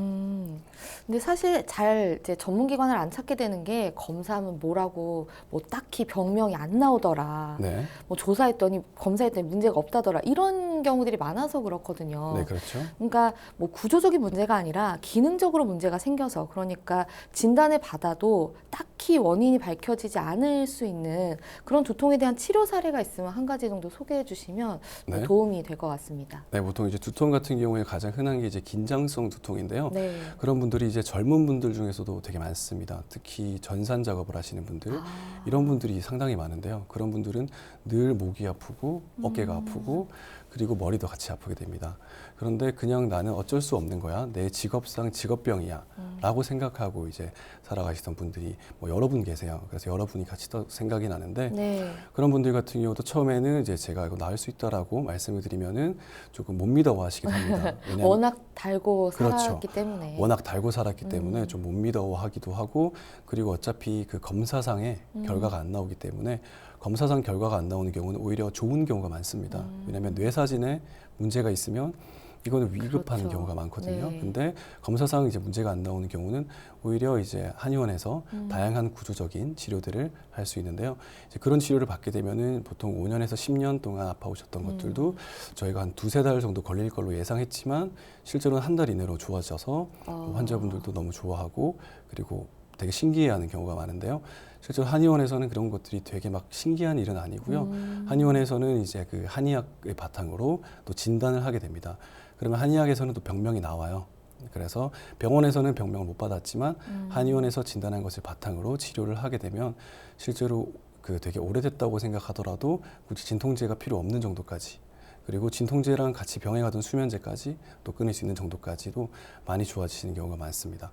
근데 사실 잘 이제 전문기관을 안 찾게 되는 게 검사하면 뭐라고 뭐 딱히 병명이 안 나오더라. 네, 뭐 조사했더니 검사했더니 문제가 없다더라. 이런 경우들이 많아서 그렇거든요. 네, 그렇죠. 그러니까 뭐 구조적인 문제가 아니라 기능적으로 문제가 생겨서 그러니까 진단을 받아도 딱히 원인이 밝혀지지 않을 수 있는 그런 두통에 대한 치료 사례가 있으면 한 가지 정도 소개해 주시면 네. 도움이 될 것 같습니다. 네, 보통 이제 두통 같은 경우에 가장 흔한 게 이제 긴장성 두통인데요. 네. 그런 분들이 이제 젊은 분들 중에서도 되게 많습니다. 특히 전산 작업을 하시는 분들, 이런 분들이 상당히 많은데요. 그런 분들은 늘 목이 아프고 어깨가 아프고 그리고 머리도 같이 아프게 됩니다. 그런데 그냥 나는 어쩔 수 없는 거야. 내 직업상 직업병이야. 라고 생각하고 이제 살아가시던 분들이 뭐 여러 분 계세요. 그래서 여러분이 같이 더 생각이 나는데 네. 그런 분들 같은 경우도 처음에는 이제 제가 이거 나을 수 있다라고 말씀을 드리면은 조금 못 믿어 하시긴 합니다. 왜냐하면 워낙 달고 그렇죠. 살았기 때문에. 워낙 달고 살았기 때문에 좀 못 믿어 하기도 하고 그리고 어차피 그 검사상에 결과가 안 나오기 때문에 검사상 결과가 안 나오는 경우는 오히려 좋은 경우가 많습니다. 왜냐하면 뇌사진에 문제가 있으면 이거는 위급한 그렇죠. 경우가 많거든요. 네. 근데 검사상 이제 문제가 안 나오는 경우는 오히려 이제 한의원에서 다양한 구조적인 치료들을 할 수 있는데요. 이제 그런 치료를 받게 되면은 보통 5년에서 10년 동안 아파오셨던 것들도 저희가 한 2~3달 정도 걸릴 걸로 예상했지만 실제로는 한 달 이내로 좋아져서 환자분들도 너무 좋아하고 그리고 되게 신기해하는 경우가 많은데요. 실제로 한의원에서는 그런 것들이 되게 막 신기한 일은 아니고요. 한의원에서는 이제 그 한의학의 바탕으로 또 진단을 하게 됩니다. 그러면 한의학에서는 또 병명이 나와요. 그래서 병원에서는 병명을 못 받았지만 한의원에서 진단한 것을 바탕으로 치료를 하게 되면 실제로 되게 오래됐다고 생각하더라도 굳이 진통제가 필요 없는 정도까지 그리고 진통제랑 같이 병에 가던 수면제까지 또 끊을 수 있는 정도까지도 많이 좋아지시는 경우가 많습니다.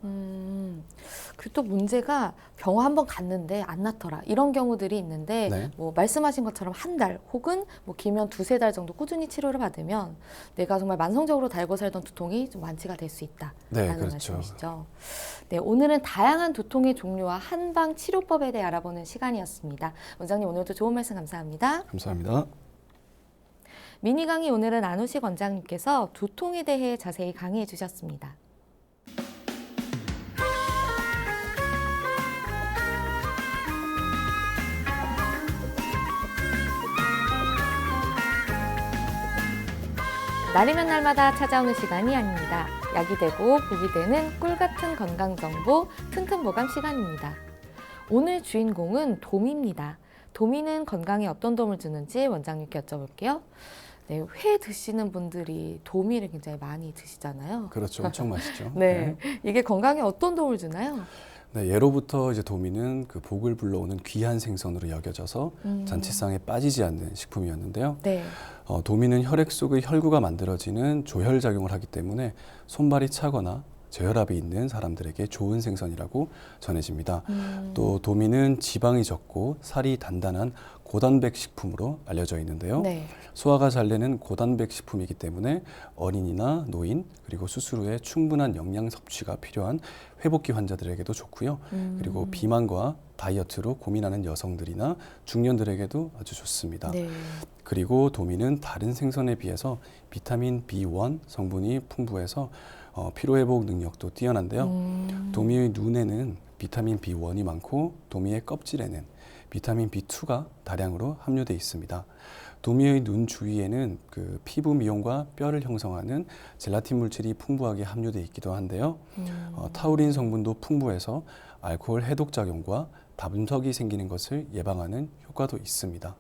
그리고 또 문제가 병원 한번 갔는데 안 낫더라 이런 경우들이 있는데 네. 뭐 말씀하신 것처럼 한 달 혹은 뭐 길면 2~3달 정도 꾸준히 치료를 받으면 내가 정말 만성적으로 달고 살던 두통이 좀 완치가 될 수 있다라는 네, 그렇죠. 말씀이시죠. 네, 오늘은 다양한 두통의 종류와 한방 치료법에 대해 알아보는 시간이었습니다. 원장님 오늘도 좋은 말씀 감사합니다. 감사합니다. 미니 강의 오늘은 안우식 원장님께서 두통에 대해 자세히 강의해 주셨습니다. 날이면 날마다 찾아오는 시간이 아닙니다. 약이 되고 복이 되는 꿀 같은 건강 정보 튼튼 보감 시간입니다. 오늘 주인공은 도미입니다. 도미는 건강에 어떤 도움을 주는지 원장님께 여쭤볼게요. 네, 회 드시는 분들이 도미를 굉장히 많이 드시잖아요. 그렇죠. 엄청 맛있죠. 네, 이게 건강에 어떤 도움을 주나요? 네, 예로부터 이제 도미는 그 복을 불러오는 귀한 생선으로 여겨져서 잔치상에 빠지지 않는 식품이었는데요. 네. 도미는 혈액 속의 혈구가 만들어지는 조혈 작용을 하기 때문에 손발이 차거나 저혈압이 있는 사람들에게 좋은 생선이라고 전해집니다. 또 도미는 지방이 적고 살이 단단한 고단백 식품으로 알려져 있는데요. 네. 소화가 잘 되는 고단백 식품이기 때문에 어린이나 노인 그리고 수술 후에 충분한 영양 섭취가 필요한 회복기 환자들에게도 좋고요. 그리고 비만과 다이어트로 고민하는 여성들이나 중년들에게도 아주 좋습니다. 네. 그리고 도미는 다른 생선에 비해서 비타민 B1 성분이 풍부해서 피로회복 능력도 뛰어난데요. 도미의 눈에는 비타민 B1이 많고 도미의 껍질에는 비타민 B2가 다량으로 함유되어 있습니다. 도미의 눈 주위에는 그 피부 미용과 뼈를 형성하는 젤라틴 물질이 풍부하게 함유되어 있기도 한데요. 타우린 성분도 풍부해서 알코올 해독 작용과 담석이 생기는 것을 예방하는 효과도 있습니다.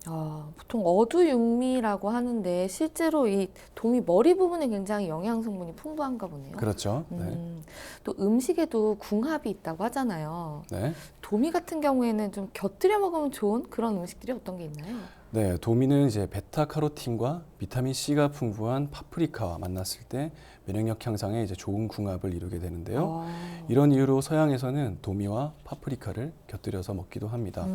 보통 어두육미라고 하는데 실제로 이 도미 머리 부분에 굉장히 영양 성분이 풍부한가 보네요. 그렇죠. 네. 또 음식에도 궁합이 있다고 하잖아요. 네. 도미 같은 경우에는 좀 곁들여 먹으면 좋은 그런 음식들이 어떤 게 있나요? 네, 도미는 이제 베타카로틴과 비타민 C가 풍부한 파프리카와 만났을 때 면역력 향상에 이제 좋은 궁합을 이루게 되는데요. 이런 이유로 서양에서는 도미와 파프리카를 곁들여서 먹기도 합니다.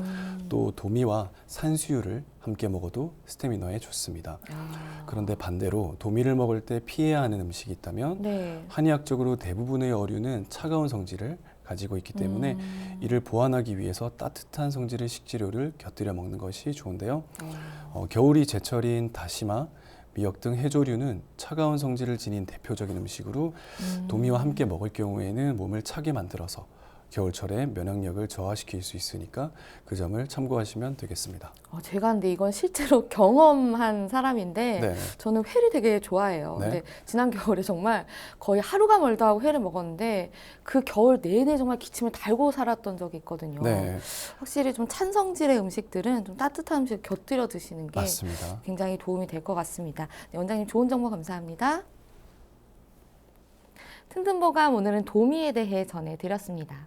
또 도미와 산수유를 함께 먹어도 스태미너에 좋습니다. 그런데 반대로 도미를 먹을 때 피해야 하는 음식이 있다면 네. 한의학적으로 대부분의 어류는 차가운 성질을 가지고 있기 때문에 이를 보완하기 위해서 따뜻한 성질의 식재료를 곁들여 먹는 것이 좋은데요. 겨울이 제철인 다시마, 미역 등 해조류는 차가운 성질을 지닌 대표적인 음식으로 도미와 함께 먹을 경우에는 몸을 차게 만들어서 겨울철에 면역력을 저하시킬 수 있으니까 그 점을 참고하시면 되겠습니다. 제가 근데 이건 실제로 경험한 사람인데 네. 저는 회를 되게 좋아해요. 네. 근데 지난 겨울에 정말 거의 하루가 멀다 하고 회를 먹었는데 그 겨울 내내 정말 기침을 달고 살았던 적이 있거든요. 네, 확실히 좀 찬 성질의 음식들은 좀 따뜻한 음식 곁들여 드시는 게 맞습니다. 굉장히 도움이 될 것 같습니다. 네, 원장님 좋은 정보 감사합니다. 튼튼보감 오늘은 도미에 대해 전해드렸습니다.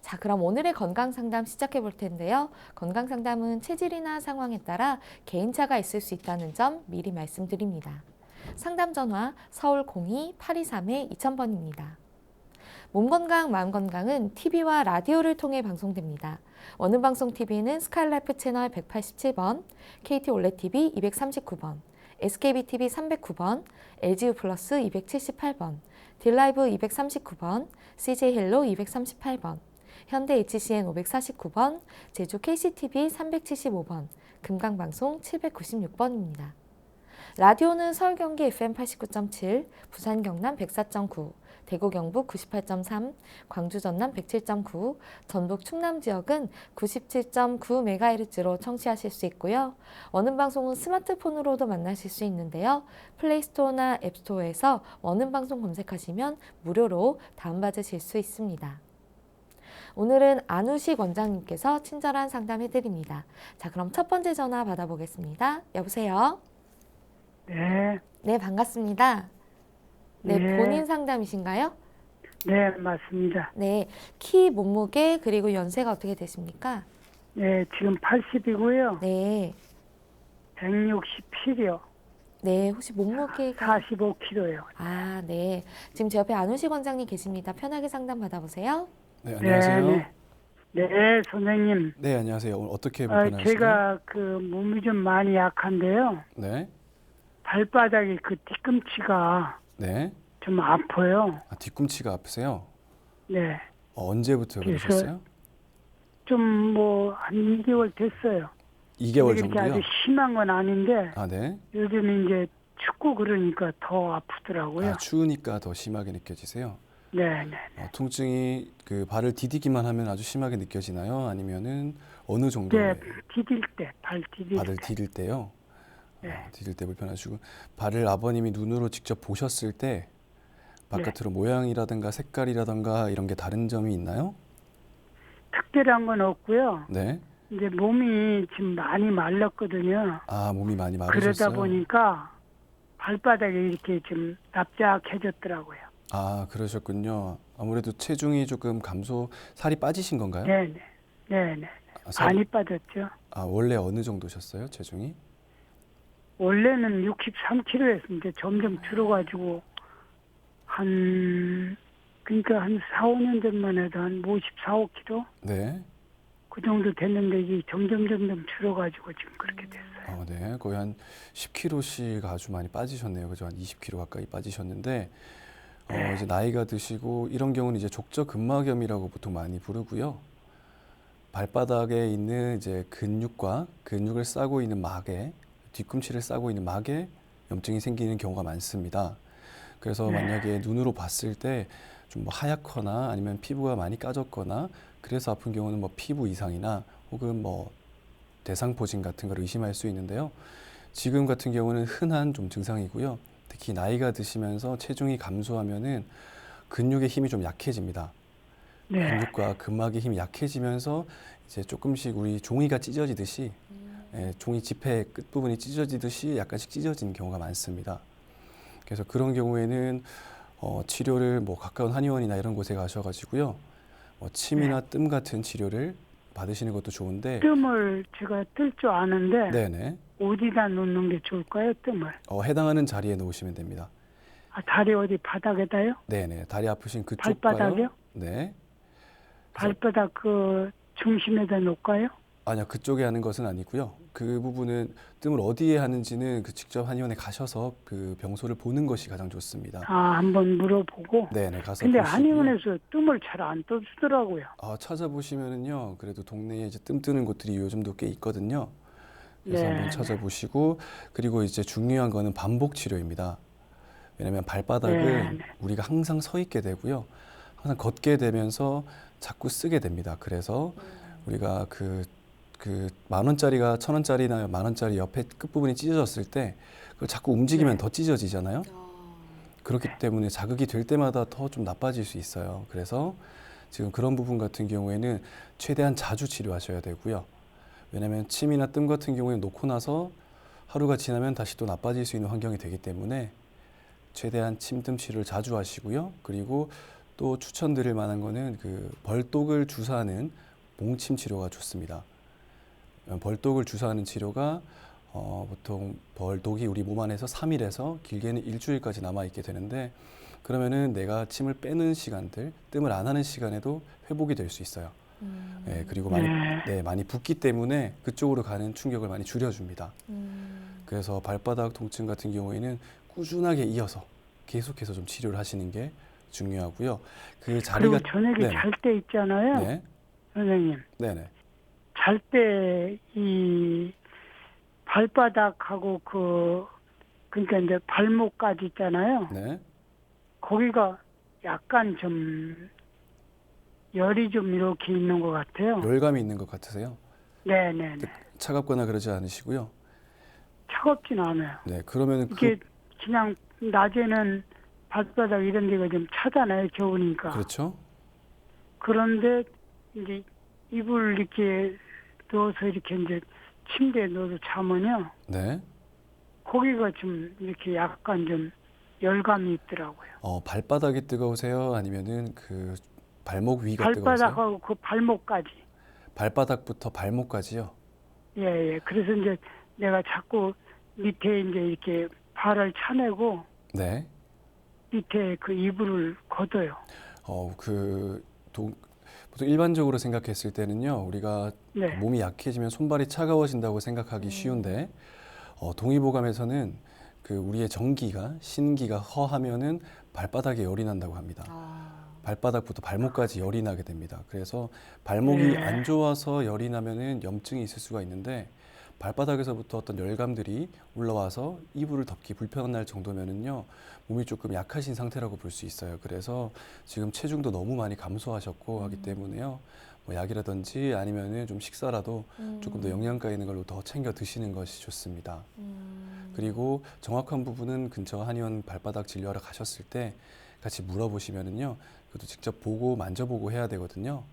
자, 그럼 오늘의 건강 상담 시작해 볼 텐데요. 건강 상담은 체질이나 상황에 따라 개인차가 있을 수 있다는 점 미리 말씀드립니다. 상담 전화 서울 02-823-2000번입니다. 몸건강, 마음건강은 TV와 라디오를 통해 방송됩니다. 원음방송 TV는 스카이라이프 채널 187번, KT 올레TV 239번, SKBTV 309번, LGU 플러스 278번, 딜라이브 239번, CJ헬로 238번, 현대 HCN 549번, 제주 KCTV 375번, 금강방송 796번입니다. 라디오는 서울 경기 FM 89.7, 부산 경남 104.9, 대구 경북 98.3, 광주 전남 107.9, 전북 충남 지역은 97.9MHz로 청취하실 수 있고요. 원음방송은 스마트폰으로도 만나실 수 있는데요. 플레이스토어나 앱스토어에서 원음방송 검색하시면 무료로 다운받으실 수 있습니다. 오늘은 안우식 원장님께서 친절한 상담해드립니다. 자, 그럼 첫 번째 전화 받아보겠습니다. 여보세요? 네, 네, 반갑습니다. 네, 네. 본인 상담이신가요? 네, 맞습니다. 네, 키, 몸무게, 그리고 연세가 어떻게 되십니까? 네, 지금 80이고요. 네, 167이요. 네, 혹시 몸무게가... 45kg요. 아, 네. 지금 제 옆에 안우식 원장님 계십니다. 편하게 상담 받아보세요. 네, 안녕하세요. 네, 네, 선생님. 네, 안녕하세요. 오늘 어떻게 불편하시나요? 제가 그 몸이 좀 많이 약한데요. 네, 발바닥이 그 뒤꿈치가 네. 좀 아파요. 뒤꿈치가 아프세요? 네, 언제부터 그래서 그러셨어요? 좀 뭐 한 2개월 됐어요. 2개월 이렇게 정도요? 아주 심한 건 아닌데 아, 네. 요즘 이제 춥고 그러니까 더 아프더라고요. 추우니까 더 심하게 느껴지세요? 네, 네. 통증이 그 발을 디디기만 하면 아주 심하게 느껴지나요? 아니면은 어느 정도? 네, 디딜 때, 발 디딜 발을 때. 디딜 때요? 네. 디딜 때 불편하시고 발을 아버님이 눈으로 직접 보셨을 때 바깥으로 모양이라든가 색깔이라든가 이런 게 다른 점이 있나요? 특별한 건 없고요. 네. 이제 몸이 지금 많이 말랐거든요. 아, 몸이 많이 마르셨어요? 그러다 보니까 발바닥이 이렇게 좀 납작해졌더라고요. 아, 그러셨군요. 아무래도 체중이 조금 살이 빠지신 건가요? 네네. 네네. 많이 빠졌죠. 원래 어느 정도셨어요, 체중이? 원래는 63kg였는데 점점 줄어가지고 그러니까 한 4, 5년 전만 해도 한 54, 5kg? 네. 그 정도 됐는데 이게 점점 줄어가지고 지금 그렇게 됐어요. 네. 거의 한 10kg씩 아주 많이 빠지셨네요. 그죠? 한 20kg 가까이 빠지셨는데, 이제 나이가 드시고, 이런 경우는 이제 족저근막염이라고 보통 많이 부르고요. 발바닥에 있는 이제 근육을 싸고 있는 막에, 뒤꿈치를 싸고 있는 막에 염증이 생기는 경우가 많습니다. 그래서 만약에 눈으로 봤을 때 좀 뭐 하얗거나 아니면 피부가 많이 까졌거나 그래서 아픈 경우는 뭐 피부 이상이나 혹은 뭐 대상포진 같은 걸 의심할 수 있는데요. 지금 같은 경우는 흔한 좀 증상이고요. 특히 나이가 드시면서 체중이 감소하면은 근육의 힘이 좀 약해집니다. 네. 근육과 근막의 힘이 약해지면서 이제 조금씩 우리 종이가 찢어지듯이 종이 지폐 끝부분이 찢어지듯이 약간씩 찢어지는 경우가 많습니다. 그래서 그런 경우에는 치료를 뭐 가까운 한의원이나 이런 곳에 가셔가지고요. 침이나 뜸 같은 치료를 받으시는 것도 좋은데 뜸을 제가 뜰 줄 아는데 네네. 어디다 놓는 게 좋을까요? 뜸을. 해당하는 자리에 놓으시면 됩니다. 아, 다리 어디 바닥에다요? 네네. 다리 아프신 그쪽가요? 발바닥이요? 네. 발바닥 그 중심에다 놓을까요? 아니요, 그쪽에 하는 것은 아니고요. 그 부분은 뜸을 어디에 하는지는 그 직접 한의원에 가셔서 그 병소를 보는 것이 가장 좋습니다. 아, 한번 물어보고. 네네, 가서 근데 보시고요. 한의원에서 뜸을 잘 안 떠주더라고요. 찾아보시면은요, 그래도 동네에 이제 뜸 뜨는 곳들이 요즘도 꽤 있거든요. 그래서 네, 한번 찾아보시고, 그리고 이제 중요한 거는 반복 치료입니다. 왜냐면 발바닥은 네. 우리가 항상 서 있게 되고요. 항상 걷게 되면서 자꾸 쓰게 됩니다. 그래서 우리가 그 10,000원짜리가 1,000원짜리나 10,000원짜리 옆에 끝부분이 찢어졌을 때 그걸 자꾸 움직이면 네. 더 찢어지잖아요. 그렇기 때문에 자극이 될 때마다 더 좀 나빠질 수 있어요. 그래서 지금 그런 부분 같은 경우에는 최대한 자주 치료하셔야 되고요. 왜냐하면 침이나 뜸 같은 경우에 놓고 나서 하루가 지나면 다시 또 나빠질 수 있는 환경이 되기 때문에 최대한 침, 뜸 치료를 자주 하시고요. 그리고 또 추천드릴 만한 거는 그 벌독을 주사하는 몽침 치료가 좋습니다. 벌독을 주사하는 치료가 보통 벌독이 우리 몸 안에서 3일에서 길게는 일주일까지 남아있게 되는데 그러면은 내가 침을 빼는 시간들, 뜸을 안 하는 시간에도 회복이 될 수 있어요. 그리고 많이 붓기 때문에 그쪽으로 가는 충격을 많이 줄여줍니다. 그래서 발바닥 통증 같은 경우에는 꾸준하게 이어서 계속해서 좀 치료를 하시는 게 중요하고요. 그 자리가 그리고 저녁에 잘 때 있잖아요. 네, 선생님. 네네. 잘 때 이 발바닥하고 그러니까 이제 발목까지 있잖아요. 네. 거기가 약간 좀 열이 좀 이렇게 있는 것 같아요. 열감이 있는 것 같으세요? 네네네. 차갑거나 그러지 않으시고요. 차갑진 않아요. 네, 그러면 이게 그냥 낮에는 발바닥 이런 데가 좀 차잖아요. 겨우니까. 그렇죠. 그런데 이제 이불 이렇게 넣어서 이렇게 이제 침대에 넣어서 자면요. 네. 거기가 좀 이렇게 약간 좀 열감이 있더라고요. 발바닥이 뜨거우세요? 아니면은 그 발목 위가 뜨거우세요? 발바닥하고 그 발목까지. 발바닥부터 발목까지요? 예. 그래서 이제 내가 자꾸 밑에 이제 이렇게 발을 차내고 네. 밑에 그 이불을 걷어요. 보통 일반적으로 생각했을 때는요, 우리가 네. 몸이 약해지면 손발이 차가워진다고 생각하기 쉬운데, 동의보감에서는 그 우리의 전기가, 신기가 허하면은 발바닥에 열이 난다고 합니다. 발바닥부터 발목까지 열이 나게 됩니다. 그래서 발목이 네. 안 좋아서 열이 나면은 염증이 있을 수가 있는데, 발바닥에서부터 어떤 열감들이 올라와서 이불을 덮기 불편할 정도면은요, 몸이 조금 약하신 상태라고 볼 수 있어요. 그래서 지금 체중도 너무 많이 감소하셨고 하기 때문에요, 뭐 약이라든지 아니면은 좀 식사라도 조금 더 영양가 있는 걸로 더 챙겨 드시는 것이 좋습니다. 그리고 정확한 부분은 근처 한의원 발바닥 진료하러 가셨을 때 같이 물어보시면은요, 그것도 직접 보고 만져보고 해야 되거든요.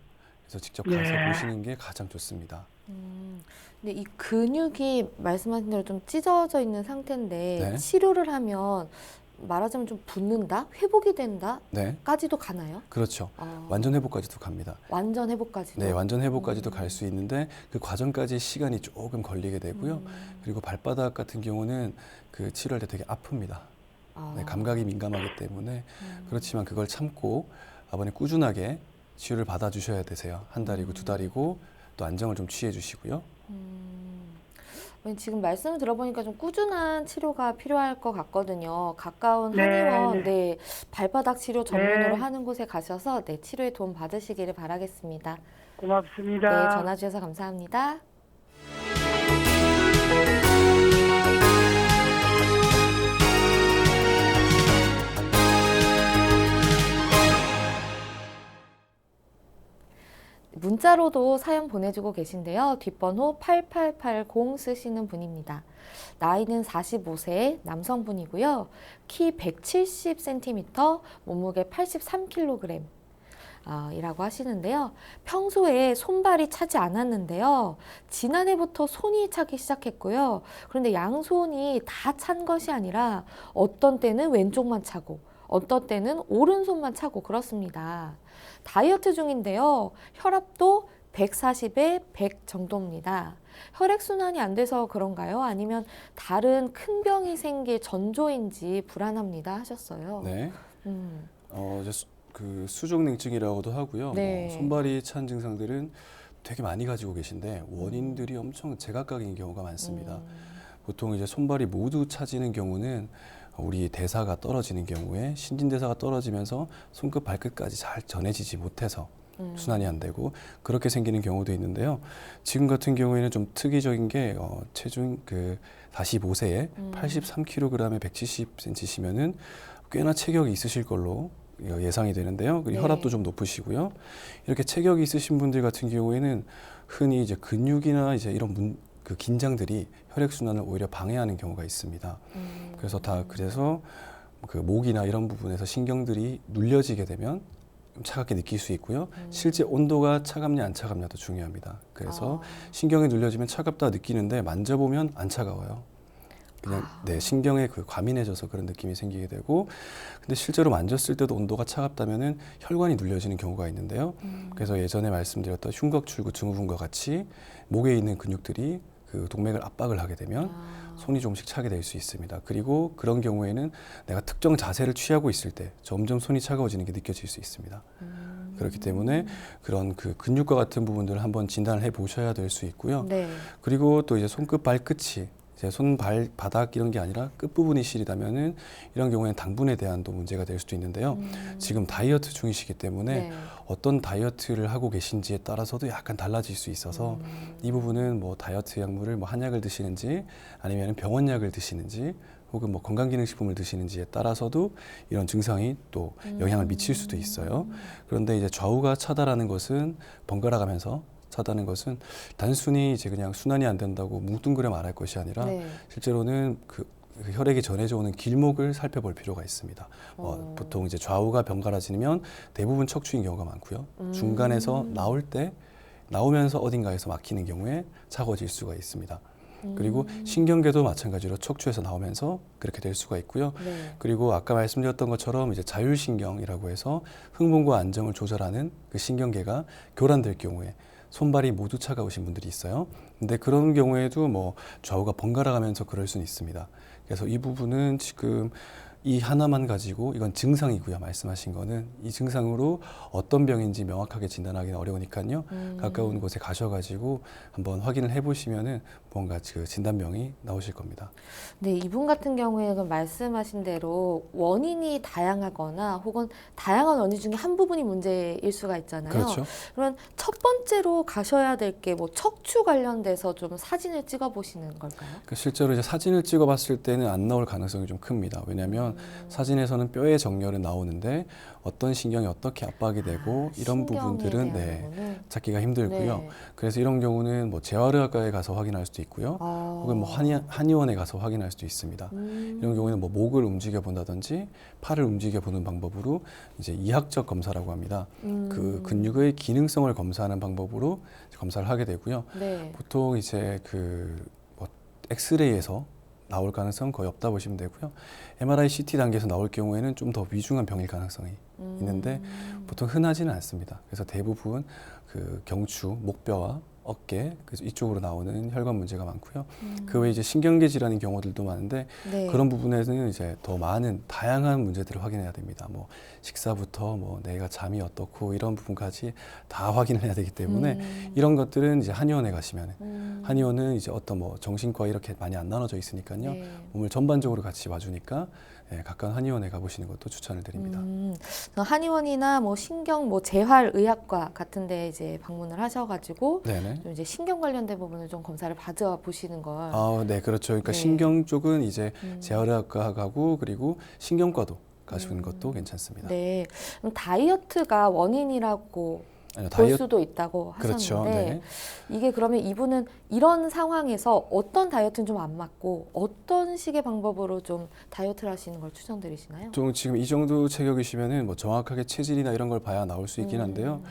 그래서 직접 가서 네. 보시는 게 가장 좋습니다. 근데 이 근육이 말씀하신 대로 좀 찢어져 있는 상태인데 네. 치료를 하면 말하자면 좀 붓는다, 회복이 된다까지도 네, 가나요? 그렇죠. 완전 회복까지도 갑니다. 완전 회복까지도. 네, 완전 회복까지도 갈 수 있는데 그 과정까지 시간이 조금 걸리게 되고요. 그리고 발바닥 같은 경우는 그 치료할 때 되게 아픕니다. 네, 감각이 민감하기 때문에 그렇지만 그걸 참고 아버님 꾸준하게 치료를 받아주셔야 되세요. 한 달이고 2달이고 또 안정을 좀 취해 주시고요. 지금 말씀을 들어보니까 좀 꾸준한 치료가 필요할 것 같거든요. 가까운 네, 한의원, 네. 발바닥 치료 전문으로 네. 하는 곳에 가셔서 치료에 도움 받으시기를 바라겠습니다. 고맙습니다. 네, 전화 주셔서 감사합니다. 문자로도 사연 보내주고 계신데요. 뒷번호 8880 쓰시는 분입니다. 나이는 45세 남성분이고요. 키 170cm, 몸무게 83kg. 이라고 하시는데요. 평소에 손발이 차지 않았는데요. 지난해부터 손이 차기 시작했고요. 그런데 양손이 다 찬 것이 아니라 어떤 때는 왼쪽만 차고 어떤 때는 오른손만 차고 그렇습니다. 다이어트 중인데요. 혈압도 140에 100 정도입니다. 혈액순환이 안 돼서 그런가요? 아니면 다른 큰 병이 생길 전조인지 불안합니다 하셨어요. 네. 이제 그 수족냉증이라고도 하고요. 네. 손발이 찬 증상들은 되게 많이 가지고 계신데 원인들이 엄청 제각각인 경우가 많습니다. 보통 이제 손발이 모두 차지는 경우는 우리 대사가 떨어지는 경우에 신진대사가 떨어지면서 손끝 발끝까지 잘 전해지지 못해서 순환이 안 되고 그렇게 생기는 경우도 있는데요. 지금 같은 경우에는 좀 특이적인 게 체중 45세에 83kg에 170cm시면은 꽤나 체격이 있으실 걸로 예상이 되는데요. 네. 혈압도 좀 높으시고요. 이렇게 체격이 있으신 분들 같은 경우에는 흔히 이제 근육이나 이제 이런 그 긴장들이 혈액 순환을 오히려 방해하는 경우가 있습니다. 그래서 그 목이나 이런 부분에서 신경들이 눌려지게 되면 좀 차갑게 느낄 수 있고요. 실제 온도가 차갑냐 안 차갑냐도 중요합니다. 그래서 신경이 눌려지면 차갑다 느끼는데 만져보면 안 차가워요. 그냥 신경에 그 과민해져서 그런 느낌이 생기게 되고, 근데 실제로 만졌을 때도 온도가 차갑다면은 혈관이 눌려지는 경우가 있는데요. 그래서 예전에 말씀드렸던 흉곽출구 증후군과 같이 목에 있는 근육들이 그 동맥을 압박을 하게 되면 손이 조금씩 차게 될 수 있습니다. 그리고 그런 경우에는 내가 특정 자세를 취하고 있을 때 점점 손이 차가워지는 게 느껴질 수 있습니다. 그렇기 때문에 그런 그 근육과 같은 부분들을 한번 진단을 해 보셔야 될 수 있고요. 네. 그리고 또 이제 손끝 발끝이 이제 손 발바닥 이런 게 아니라 끝부분이 시리다면은 이런 경우에는 당분에 대한 또 문제가 될 수도 있는데요. 지금 다이어트 중이시기 때문에 네. 어떤 다이어트를 하고 계신지에 따라서도 약간 달라질 수 있어서 이 부분은 뭐 다이어트 약물을 뭐 한약을 드시는지 아니면 병원약을 드시는지 혹은 뭐 건강기능식품을 드시는지에 따라서도 이런 증상이 또 영향을 미칠 수도 있어요. 그런데 이제 좌우가 차다라는 것은 번갈아 가면서 차다는 것은 단순히 이제 그냥 순환이 안 된다고 뭉뚱그려 말할 것이 아니라 네. 실제로는 그 혈액이 전해져 오는 길목을 살펴볼 필요가 있습니다. 보통 이제 좌우가 번갈아지면 대부분 척추인 경우가 많고요. 중간에서 나오면서 어딘가에서 막히는 경우에 차가워질 수가 있습니다. 그리고 신경계도 마찬가지로 척추에서 나오면서 그렇게 될 수가 있고요. 네. 그리고 아까 말씀드렸던 것처럼 이제 자율신경이라고 해서 흥분과 안정을 조절하는 그 신경계가 교란될 경우에 손발이 모두 차가우신 분들이 있어요. 근데 그런 경우에도 뭐 좌우가 번갈아 가면서 그럴 수는 있습니다. 그래서 이 부분은 지금 이 하나만 가지고 이건 증상이고요. 말씀하신 거는 이 증상으로 어떤 병인지 명확하게 진단하기는 어려우니까요. 가까운 곳에 가셔가지고 한번 확인을 해보시면은 뭔가 그 진단명이 나오실 겁니다. 네, 이분 같은 경우에는 말씀하신 대로 원인이 다양하거나 혹은 다양한 원인 중에 한 부분이 문제일 수가 있잖아요. 그렇죠. 그러면 첫 번째로 가셔야 될 게 뭐 척추 관련돼서 좀 사진을 찍어 보시는 걸까요? 그러니까 실제로 이제 사진을 찍어봤을 때는 안 나올 가능성이 좀 큽니다. 왜냐하면 사진에서는 뼈의 정렬은 나오는데 어떤 신경이 어떻게 압박이 되고 이런 부분들은 찾기가 힘들고요. 네. 그래서 이런 경우는 뭐 재활의학과에 가서 확인할 수도 있고요. 혹은 뭐 한의원에 가서 확인할 수도 있습니다. 이런 경우에는 뭐 목을 움직여 본다든지 팔을 움직여 보는 방법으로 이제 이학적 검사라고 합니다. 그 근육의 기능성을 검사하는 방법으로 검사를 하게 되고요. 네. 보통 이제 그 뭐 엑스레이에서 나올 가능성은 거의 없다 보시면 되고요. MRI, CT 단계에서 나올 경우에는 좀 더 위중한 병일 가능성이 있는데 보통 흔하지는 않습니다. 그래서 대부분 그 경추, 목뼈와 어깨 그래서 이쪽으로 나오는 혈관 문제가 많고요. 그 외에 이제 신경계 질환인 경우들도 많은데 네. 그런 부분에서는 이제 더 많은 다양한 문제들을 확인해야 됩니다. 뭐 식사부터 뭐 내가 잠이 어떻고 이런 부분까지 다 확인을 해야 되기 때문에 이런 것들은 이제 한의원에 가시면 한의원은 이제 어떤 뭐 정신과 이렇게 많이 안 나눠져 있으니까요. 네. 몸을 전반적으로 같이 봐주니까 가까운 한의원에 가보시는 것도 추천을 드립니다. 한의원이나 뭐 신경 뭐 재활의학과 같은데 이제 방문을 하셔가지고 네네. 좀 이제 신경 관련된 부분을 좀 검사를 받아 보시는 걸. 네, 그렇죠. 그러니까 네. 신경 쪽은 이제 재활의학과 가고 그리고 신경과도 가시는 것도 괜찮습니다. 네. 그럼 다이어트가 원인이라고 아니요, 볼 수도 있다고 그렇죠. 하셨는데 네. 이게 그러면 이분은 이런 상황에서 어떤 다이어트는 좀 안 맞고 어떤 식의 방법으로 좀 다이어트를 하시는 걸 추천드리시나요? 좀 지금 이 정도 체격이시면은 뭐 정확하게 체질이나 이런 걸 봐야 나올 수 있긴 한데요.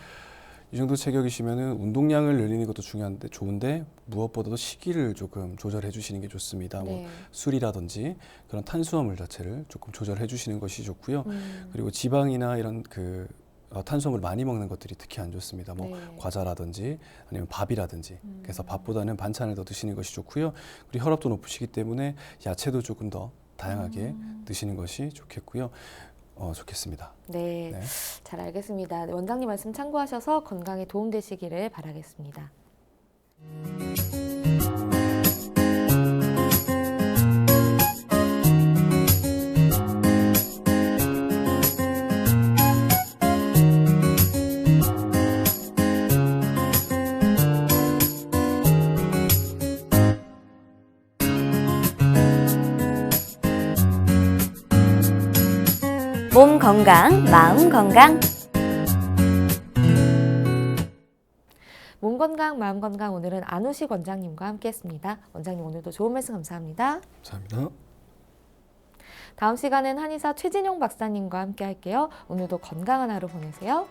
이 정도 체격이시면은 운동량을 늘리는 것도 중요한데 좋은데 무엇보다도 식이를 조금 조절해 주시는 게 좋습니다. 뭐 네. 술이라든지 그런 탄수화물 자체를 조금 조절해 주시는 것이 좋고요. 음. 그리고 지방이나 이런 탄수화물 많이 먹는 것들이 특히 안 좋습니다. 뭐 네. 과자라든지 아니면 밥이라든지 그래서 밥보다는 반찬을 더 드시는 것이 좋고요. 그리고 혈압도 높으시기 때문에 야채도 조금 더 다양하게 드시는 것이 좋겠고요. 좋겠습니다. 네, 네. 잘 알겠습니다. 원장님 말씀 참고하셔서 건강에 도움되시기를 바라겠습니다. 몸 건강, 마음 건강. 몸 건강, 마음 건강 오늘은 안우식 원장님과 함께했습니다. 원장님 오늘도 좋은 말씀 감사합니다. 감사합니다. 다음 시간엔 한의사 최진용 박사님과 함께 할게요. 오늘도 건강한 하루 보내세요.